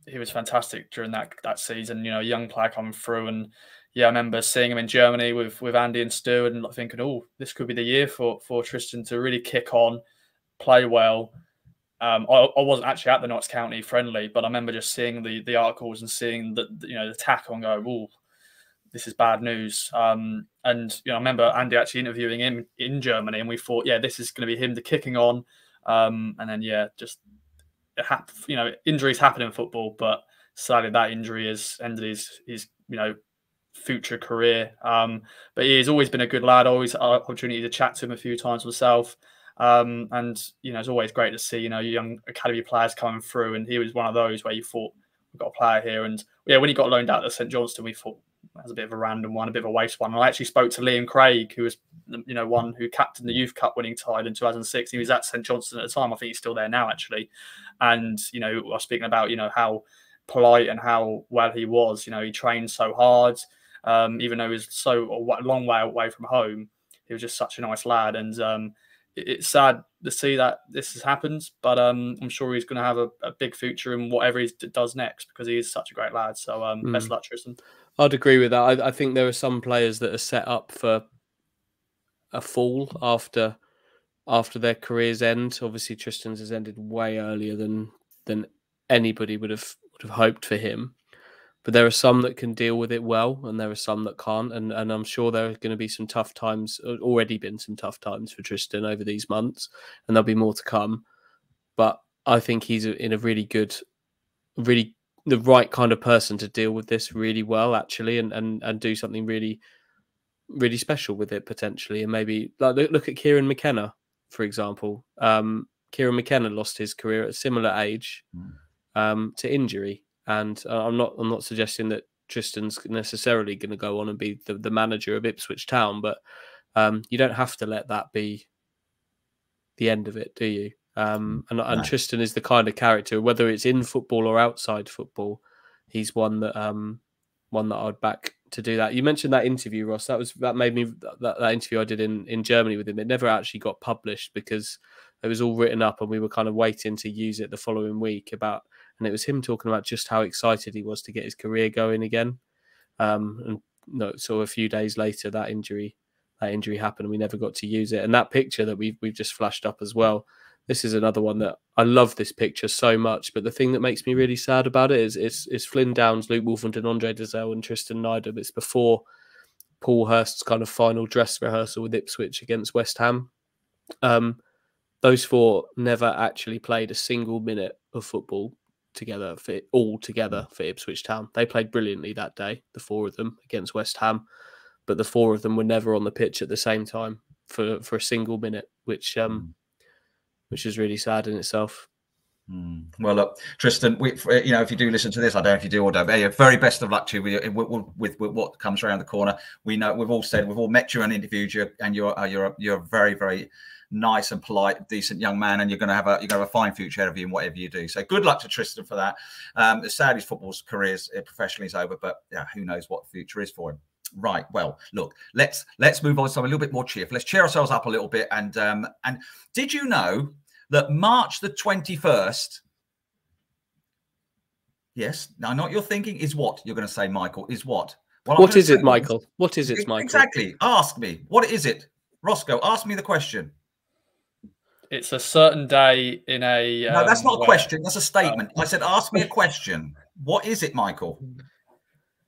he was fantastic during that season. You know, a young player coming through, and I remember seeing him in Germany with Andy and Stu, and thinking, oh, this could be the year for Tristan to really kick on, play well. I wasn't actually at the Notts County friendly, but I remember just seeing the articles and seeing the tackle and go, oh, this is bad news. And you know, I remember Andy actually interviewing him in Germany, and we thought, this is going to be him kicking on. And then injuries happen in football, but sadly that injury has ended his future career. But he's always been a good lad. Always had opportunity to chat to him a few times myself. And you know, it's always great to see young academy players coming through, and he was one of those where you thought, we've got a player here. And when he got loaned out to St Johnstone, we thought That's a bit of a random one, a bit of a waste one. I actually spoke to Liam Craig, who was, one who captained the Youth Cup winning side in 2006. He was at St Johnstone at the time. I think he's still there now, actually. And, I was speaking about, how polite and how well he was. He trained so hard, even though he was so a long way away from home. He was just such a nice lad. And it's sad to see that this has happened, but I'm sure he's going to have a big future in whatever he does next, because he is such a great lad. So best luck, Tristan. I'd agree with that. I think there are some players that are set up for a fall after their careers end. Obviously, Tristan's has ended way earlier than anybody would have hoped for him. But there are some that can deal with it well, and there are some that can't. And I'm sure there are going to be some tough times, already been some tough times for Tristan over these months, and there'll be more to come. But I think he's in a really the right kind of person to deal with this really well, actually, and do something really, really special with it potentially. And maybe look at Kieran McKenna, for example. Kieran McKenna lost his career at a similar age to injury. And I'm not suggesting that Tristan's necessarily going to go on and be the manager of Ipswich Town, but you don't have to let that be the end of it, do you? And Tristan is the kind of character, whether it's in football or outside football, he's one that I'd back to do that. You mentioned that interview, Ross. That made me that interview I did in Germany with him. It never actually got published because it was all written up, and we were kind of waiting to use it the following week and it was him talking about just how excited he was to get his career going again. So a few days later, that injury happened, and we never got to use it. And that picture that we've just flashed up as well. This is another one that I love this picture so much. But the thing that makes me really sad about it is Flynn Downs, Luke Wolfenden, Andre Dazelle, and Tristan Nydam. It's before Paul Hurst's kind of final dress rehearsal with Ipswich against West Ham. Those four never actually played a single minute of football together for Ipswich Town. They played brilliantly that day, the four of them, against West Ham, but the four of them were never on the pitch at the same time for a single minute, which is really sad in itself. Well, look, Tristan, if you do listen to this, I don't know if you do or don't, but very best of luck to you with what comes around the corner. We know we've all met you and interviewed you, and you're a very, very nice and polite, decent young man, and you're going to have a fine future ahead of you in whatever you do. So good luck to Tristan for that. Sadly, football's career professionally is over, but who knows what the future is for him. Right. Well, look, let's move on to something a little bit more cheerful. Let's cheer ourselves up a little bit. And did you know that March the 21st? Yes. Now, I know what you're thinking is what you're going to say, Michael. Is what? Well, what is it, Michael? What is it, Michael? Exactly. Ask me. What is it, Roscoe? Ask me the question. It's a certain day in a... no, that's not a question. That's a statement. I said, ask me a question. What is it, Michael?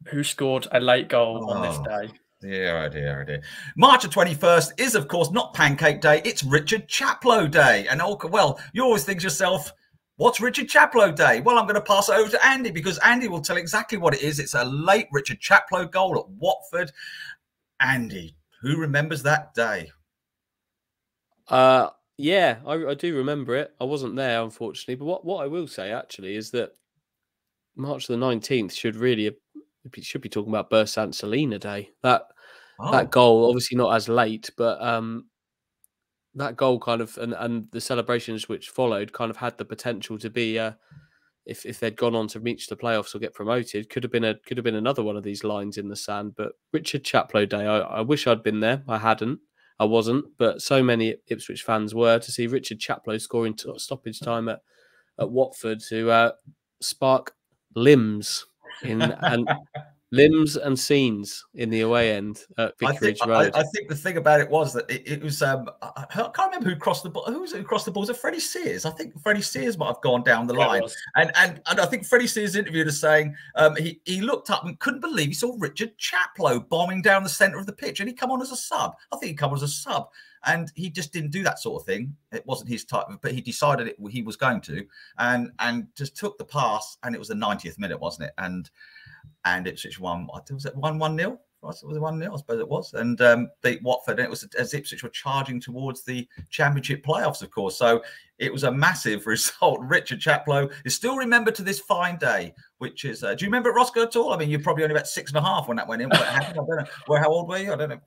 Who scored a late goal on this day? Dear, oh dear, oh dear. March the 21st is, of course, not Pancake Day. It's Richard Chaplow Day. And, well, you always think to yourself, what's Richard Chaplow Day? Well, I'm going to pass it over to Andy, because Andy will tell exactly what it is. It's a late Richard Chaplow goal at Watford. Andy, who remembers that day? Yeah, I do remember it. I wasn't there, unfortunately. But what I will say, actually, is that March the 19th should be talking about Bersant Salina Day. That goal, obviously not as late, but that goal kind of and the celebrations which followed kind of had the potential to be if they'd gone on to reach the playoffs or get promoted, could have been another one of these lines in the sand. But Richard Chaplow Day, I wish I'd been there. I wasn't, but so many Ipswich fans were, to see Richard Chaplow scoring stoppage time at Watford to spark limbs and scenes in the away end at Vicarage Road. I think the thing about it was that it was I can't remember who crossed the ball. Who was it who crossed the ball? Was it Freddie Sears? I think Freddie Sears might have gone down the line. And I think Freddie Sears interviewed us saying he looked up and couldn't believe he saw Richard Chaplow bombing down the centre of the pitch, and he come on as a sub. I think he come on as a sub. And he just didn't do that sort of thing. It wasn't his type, but he decided he was going to, and just took the pass. And it was the 90th minute, wasn't it? And Ipswich won. Was it 1-0 Was it 1-0? I suppose it was. And beat Watford. And it was as Ipswich were charging towards the Championship playoffs, of course. So it was a massive result. Richard Chaplow is still remembered to this fine day, which is, do you remember it, Roscoe, at all? I mean, you're probably only about 6.5 when that went in. What happened? I don't know. How old were you? I don't know.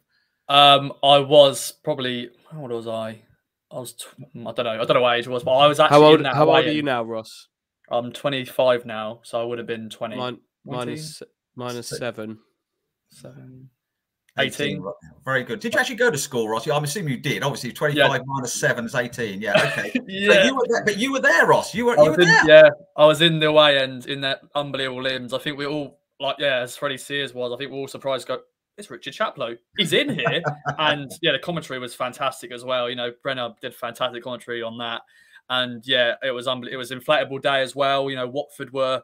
I was probably, how old was I? I don't know what age it was, but I was actually how old, in that how old are you now, Ross? I'm 25 now, so I would have been 20. Minus 7. 18. Very good. Did you actually go to school, Ross? I'm assuming you did. Obviously, 25 minus 7 is 18. Yeah, okay. Yeah. So you were there, Ross. You were there. Yeah, I was in the away end in that unbelievable limbs. I think we all, as Freddie Sears was, I think we were all surprised. It's Richard Chaplow. He's in here. And yeah, the commentary was fantastic as well. You know, Brenner did fantastic commentary on that. And yeah, it was inflatable day as well. You know, Watford were,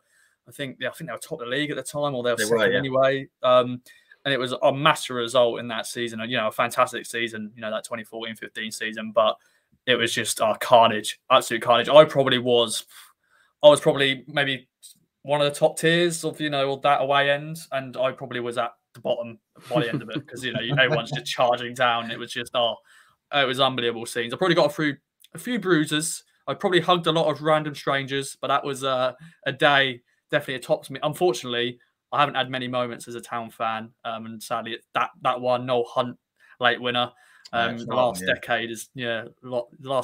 I think they were top of the league at the time, or they were second anyway. And it was a massive result in that season. And, you know, a fantastic season, you know, that 2014-15 season. But it was just carnage, absolute carnage. I was probably maybe one of the top tiers of, you know, that away end. And I probably was at the bottom by the end of it because, you know, everyone's just charging down. It was just, it was unbelievable scenes. I probably got through a few bruises. I probably hugged a lot of random strangers, but that was a day definitely topped me. Unfortunately, I haven't had many moments as a Town fan, and sadly, that one Noel Hunt late winner. The last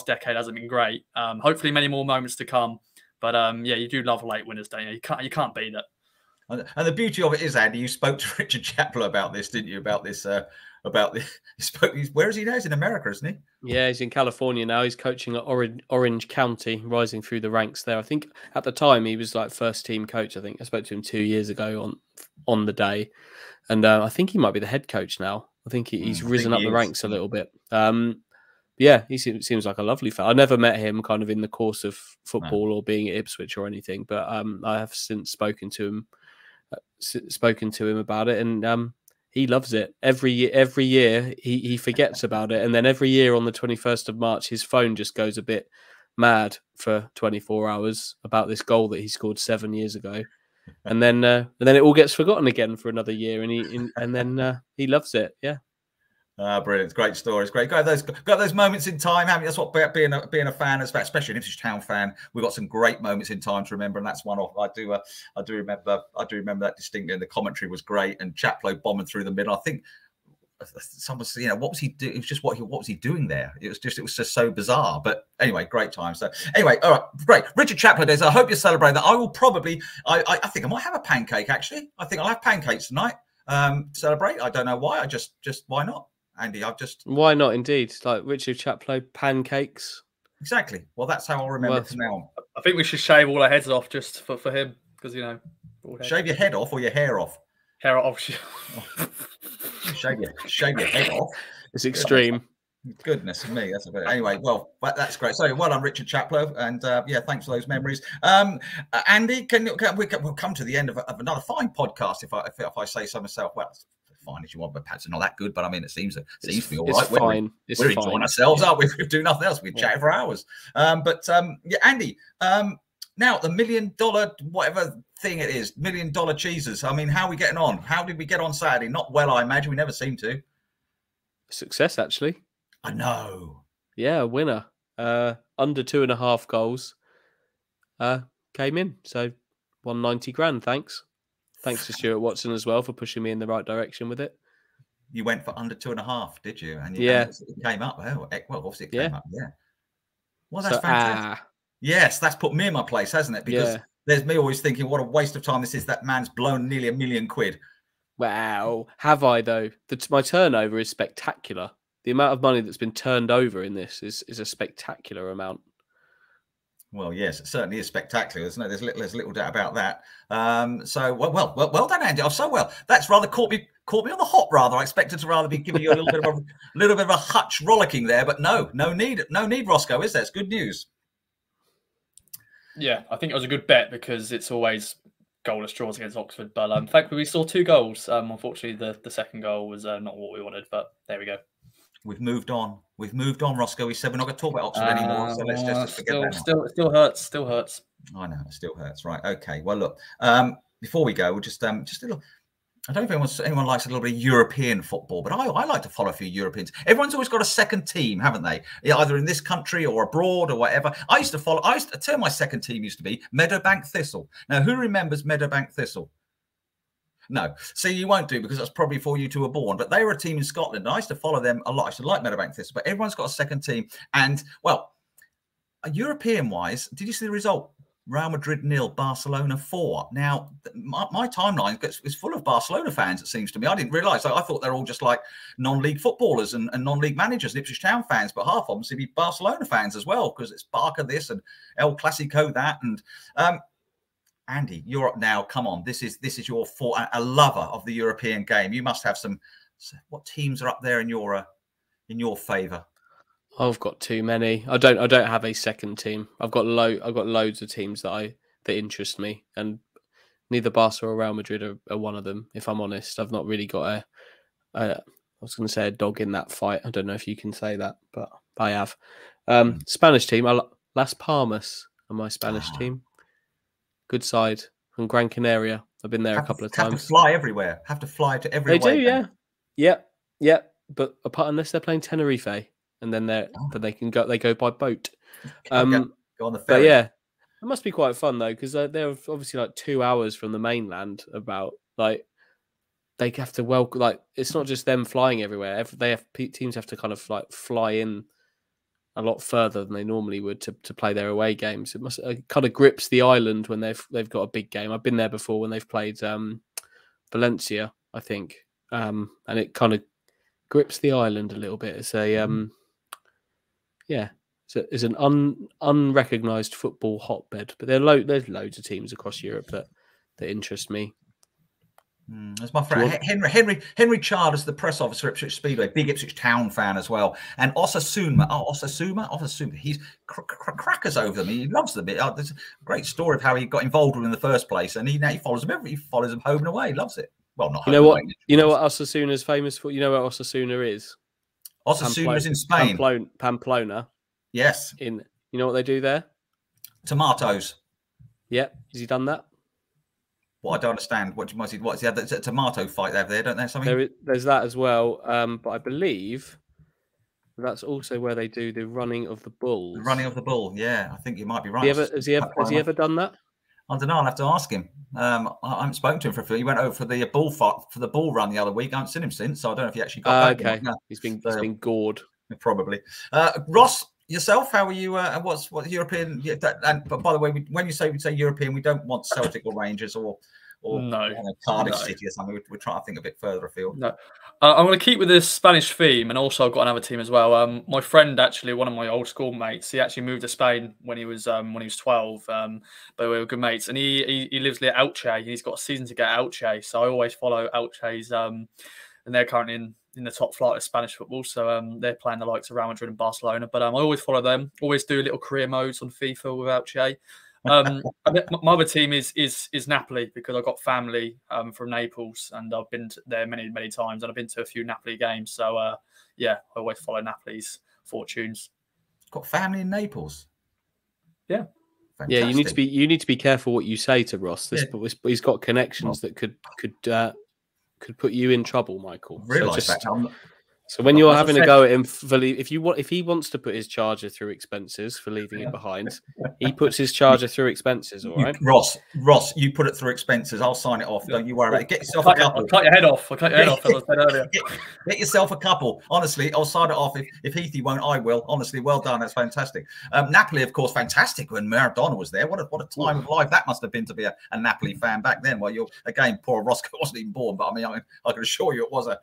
decade hasn't been great. Hopefully, many more moments to come. But you do love late winners, don't you? You can't beat it. And the beauty of it is, Andy, you spoke to Richard Chaplow about this, didn't you? Where is he now? He's in America, isn't he? Yeah, he's in California now. He's coaching at Orange County, rising through the ranks there. I think at the time he was like first team coach. I think I spoke to him 2 years ago on the day, and I think he might be the head coach now. I think he's risen up the ranks a little bit. Yeah, he seems like a lovely fellow. I never met him kind of in the course of football or being at Ipswich or anything, but I have since spoken to him about it, and he loves it. Every year he forgets about it, and then every year on the 21st of March, his phone just goes a bit mad for 24 hours about this goal that he scored 7 years ago, and then it all gets forgotten again for another year, and then he loves it. Yeah. Brilliant. Great stories. Great. Got those moments in time, haven't you? That's what being a fan is about, especially an Ipswich Town fan. We've got some great moments in time to remember, and that's one of I do remember that distinctly, and the commentary was great, and Chaplow bombing through the middle. I think someone said, you know, what was he doing? It was just what was he doing there? It was just so bizarre. But anyway, great time. So anyway, all right, great. Richard Chaplow days. I hope you're celebrating that. I will probably I think I might have a pancake actually. I think I'll have pancakes tonight. Celebrate. I don't know why. I just why not? Andy, why not? Indeed, like Richard Chaplow, pancakes. Exactly. Well, that's how I'll remember it from now on. I think we should shave all our heads off just for him, because you know. Shave your head off or your hair off? Hair off. shave your head off. It's extreme. Goodness me, that's a bit. Anyway, well, that's great. So, well done, Richard Chaplow, and thanks for those memories. Andy, we'll come to the end of another fine podcast, if I say so myself. Well, fine as you want, but perhaps not that good. But I mean, it seems to be all right. We're enjoying ourselves, aren't we? We do nothing else. We chat for hours. Andy. Now the $1 million whatever thing it is, $1 million cheeses. I mean, how are we getting on? How did we get on Saturday? Not well, I imagine. We never seem to. Success, actually. I know. Yeah, a winner. Under 2.5 goals. Came in, so won 90 grand. Thanks to Stuart Watson as well for pushing me in the right direction with it. You went for under 2.5, did you? And it came up. Oh, well, obviously it came up. Yeah. Well, that's so, fantastic. Yes, that's put me in my place, hasn't it? Because there's me always thinking, what a waste of time this is. That man's blown nearly £1 million. Wow. Have I, though? My turnover is spectacular. The amount of money that's been turned over in this is a spectacular amount. Well, yes, it certainly is spectacular. There's little doubt about that. So well done, Andy. Oh, so well. That's rather caught me on the hop. Rather, I expected to rather be giving you a little bit of a hutch rollicking there, but no need, Roscoe. Is there? It's good news. Yeah, I think it was a good bet because it's always goalless draws against Oxford. But thankfully, we saw 2 goals. Unfortunately, the second goal was not what we wanted, but there we go. We've moved on, Roscoe. We said we're not going to talk about Oxford anymore, so let's just forget that. It still hurts. I know, it still hurts. Right, okay. Well, look, before we go, we'll just a little. I don't know if anyone likes a little bit of European football, but I like to follow a few Europeans. Everyone's always got a second team, haven't they? Either in this country or abroad or whatever. I used to tell my second team used to be Meadowbank Thistle. Now, who remembers Meadowbank Thistle? No. See, you won't do because that's probably before you two were born. But they were a team in Scotland. And I used to follow them a lot. I used to like Meadowbank Thistle, but everyone's got a second team. And, well, European-wise, did you see the result? Real Madrid 0, Barcelona 4. Now, my timeline is full of Barcelona fans, it seems to me. I didn't realise. I thought they're all just like non-league footballers and non-league managers and Ipswich Town fans, but half of them seem to be Barcelona fans as well because it's Barca this and El Clasico that. And Andy, you're up now. Come on, this is your a lover of the European game. You must have some. What teams are up there in your favour? I've got too many. I don't have a second team. I've got loads of teams that interest me, and neither Barca or Real Madrid are one of them. If I'm honest, I've not really got I was going to say a dog in that fight. I don't know if you can say that, but I have. Spanish team. Las Palmas are my Spanish team. Good side from Gran Canaria. I've been there a couple of times. Have to fly everywhere. Have to fly to everywhere. They do, yeah. But unless they're playing Tenerife. And then they go by boat. Go on the ferry. But yeah, it must be quite fun though, because they're obviously like 2 hours from the mainland. About like they have to like it's not just them flying everywhere. Teams have to kind of like fly in a lot further than they normally would to play their away games. It kind of grips the island when they've got a big game. I've been there before when they've played Valencia, I think, and it kind of grips the island a little bit. It's a it's an unrecognised football hotbed, but there's loads of teams across Europe that interest me. That's my friend Henry Childers, the press officer at Ipswich Speedway, big Ipswich Town fan as well, and Osasuna. He's crackers over them. He loves them. There's a great story of how he got involved with them in the first place, and he follows them He follows them home and away. He loves it. Well, not home and away. You know what Osasuna is famous for? You know where Osasuna is? Osasuna is in Spain. Pamplona. Yes. You know what they do there? Tomatoes. Yeah. Has he done that? Well, I don't understand. What's a tomato fight there, don't there? Something? There's that as well. But I believe that's also where they do the running of the bulls. The running of the bull. Yeah, I think you might be right. Has he ever done that? I don't know. I'll have to ask him. I haven't spoken to him for a few. He went over for the bull fight, for the bull run the other week. I haven't seen him since, so I don't know if he actually got back. Okay, no. He's been gored. Probably. Ross, yourself, how are you? What's European? And by the way, when you say European, we don't want Celtic or Rangers or Cardiff City or something. We're trying to think a bit further afield. No, I'm going to keep with this Spanish theme, and also I've got another team as well. My friend, actually, one of my old school mates, he actually moved to Spain when he was 12. But we were good mates, and he lives near Elche. He's got a season ticket at Elche, so I always follow Elche's. And they're currently in the top flight of Spanish football, so they're playing the likes of Real Madrid and Barcelona. But I always follow them. Always do little career modes on FIFA with Elche. My other team is Napoli, because I've got family from Naples, and I've been there many times, and I've been to a few Napoli games. So I always follow Napoli's fortunes. Got family in Naples. Yeah. Fantastic. Yeah, you need to be careful what you say to Ross. He's got connections that could put you in trouble, Michael. So when you're having a go at him for if he wants to put his charger through expenses for leaving it behind, he puts his charger through expenses. All right, Ross, you put it through expenses. I'll sign it off. Don't you worry about it. Get yourself a couple. I'll cut your head off. As I said earlier. Get yourself a couple. Honestly, I'll sign it off. If Heathy won't, I will. Honestly, well done. That's fantastic. Napoli, of course, fantastic when Maradona was there. What a time of life that must have been to be a Napoli fan back then. Well, poor Roscoe wasn't even born, but I mean, I can assure you it was a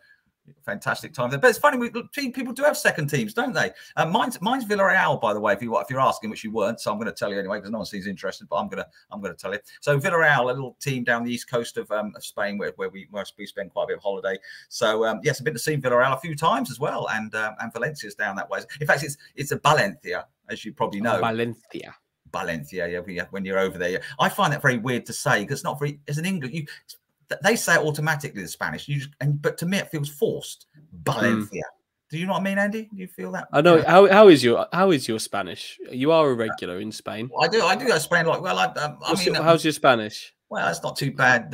fantastic time there. But it's funny, people do have second teams, don't they? Mine's Villarreal, by the way, if you're asking, which you weren't, so I'm going to tell you anyway because no one seems interested. But I'm going to tell you. So Villarreal, a little team down the east coast of Spain, where we spend quite a bit of holiday. So yes, I've been to see Villarreal a few times as well, and Valencia's down that way. In fact, it's a Valencia, as you probably know. Valencia, yeah. When you're over there, I find that very weird to say because it's not very. As an English, they say it automatically, the Spanish. But to me, it feels forced. Valencia. Do you know what I mean, Andy? Do you feel that? I know. How is your Spanish? You are a regular in Spain. I do go to Spain. Like, well, How's your Spanish? Well, it's not too bad.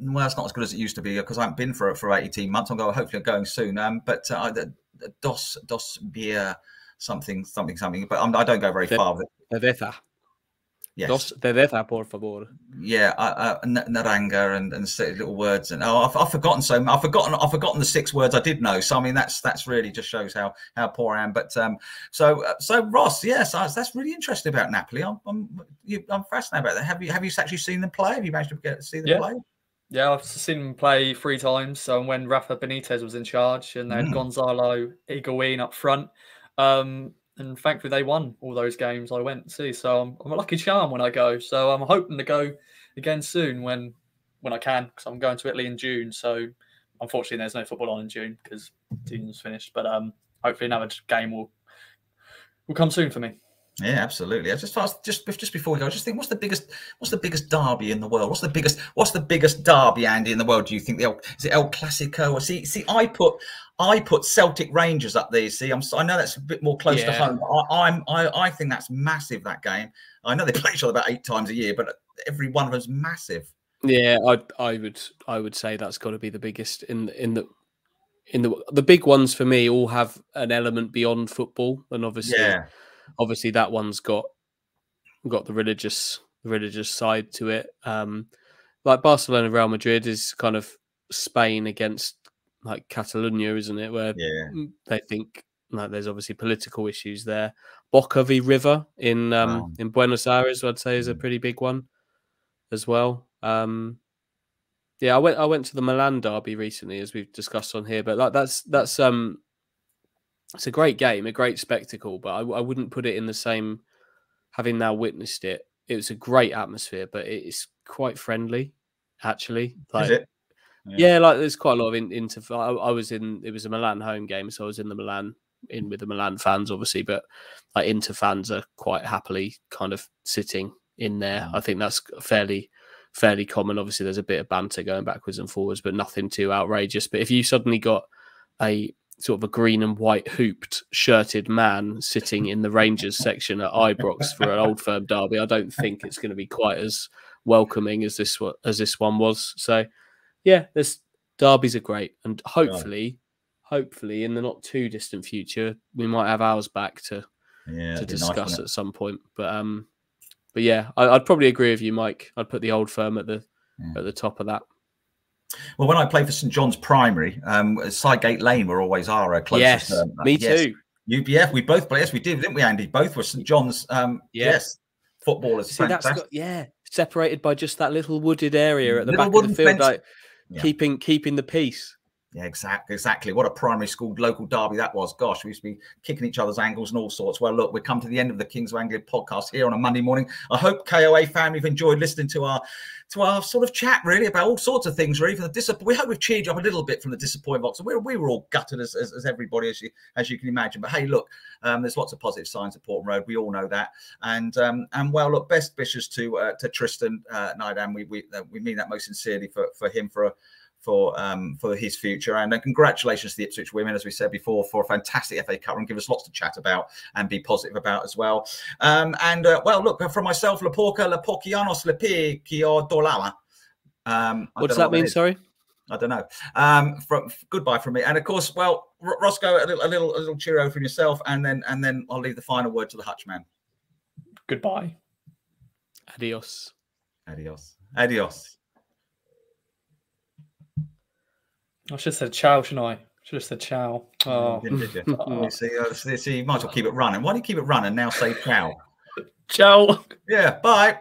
Well, it's not as good as it used to be because I haven't been for 18 months. Hopefully I'm going soon. But dos beer something. But I don't go very far with it. Cerveza. Yes. Dos cerveza, por favor. Yeah, naranga and little words, and I've forgotten I've forgotten the 6 words I did know. So I mean, that's really just shows how poor I am. But so Ross, yes, that's really interesting about Napoli. I'm fascinated about that. Have you actually seen them play? Have you managed to see them play? Yeah, I've seen them play 3 times. So when Rafa Benitez was in charge, and they had Gonzalo Higuain up front. And thankfully, they won all those games I went to see. So I'm a lucky charm when I go. So I'm hoping to go again soon when I can, because I'm going to Italy in June. So unfortunately, there's no football on in June because the season's finished. But hopefully, another game will come soon for me. Yeah, absolutely. I just before we go, I just think, what's the biggest derby in the world? What's the biggest derby, Andy, in the world? Do you think is it El Clasico? Or see, I put Celtic Rangers up there. See, I know that's a bit more close to home. I think that's massive, that game. I know they play each other about 8 times a year, but every one of them's massive. Yeah, I would say that's got to be the biggest in the big ones for me. All have an element beyond football, and obviously that one's got the religious side to it. Like Barcelona, Real Madrid is kind of Spain against like Catalonia, isn't it? Where they think there's obviously political issues there. Boca v River in Buenos Aires, I'd say, is a pretty big one as well. I went to the Milan derby recently, as we've discussed on here, but like that's it's a great game, a great spectacle, but I wouldn't put it in the same. Having now witnessed it, it was a great atmosphere, but it's quite friendly, actually. Like, is it? Yeah, like there's quite a lot of it was a Milan home game, so I was in with the Milan fans, obviously, but like Inter fans are quite happily kind of sitting in there. I think that's fairly common. Obviously, there's a bit of banter going backwards and forwards, but nothing too outrageous. But if you suddenly got a sort of a green and white hooped shirted man sitting in the Rangers section at Ibrox for an Old Firm derby, I don't think it's going to be quite as welcoming as this one was. So yeah, derbies are great, and hopefully in the not too distant future we might have ours back to discuss at some point. But yeah, I'd probably agree with you, Mike. I'd put the Old Firm at the top of that. Well, when I played for St John's Primary, Sidegate Lane were always our closest. Yes, me too. We both played. Yes, we did, didn't we, Andy? Both were St John's. Yes, footballers. See, separated by just that little wooded area at the back of the field, like keeping the peace. Yeah, exactly. What a primary school local derby that was. Gosh, we used to be kicking each other's ankles and all sorts. Well, look, we've come to the end of the Kings of Anglia podcast here on a Monday morning. I hope KOA family have enjoyed listening to our sort of chat, really, about all sorts of things, really. We hope we've cheered you up a little bit from the disappointment box. We were all gutted as everybody, as you can imagine. But hey, look, there's lots of positive signs at Portman Road. We all know that. And well, look, best wishes to Tristan Nydam. We mean that most sincerely for him, for his future, and congratulations to the Ipswich women, as we said before, for a fantastic FA Cup and give us lots to chat about and be positive about as well. Well, look, from myself, Leporkianos Lepikio Dolala. What does that mean? Sorry, I don't know. Goodbye from me, and of course, well, Roscoe, a little cheerio from yourself, and then I'll leave the final word to the Hutchman. Goodbye. Adios. Adios. Adios. I should have said ciao, shouldn't I? Should have said ciao. Oh, did you? See, you might as well keep it running. Why do you keep it running now? Say ciao. Ciao. Yeah, bye.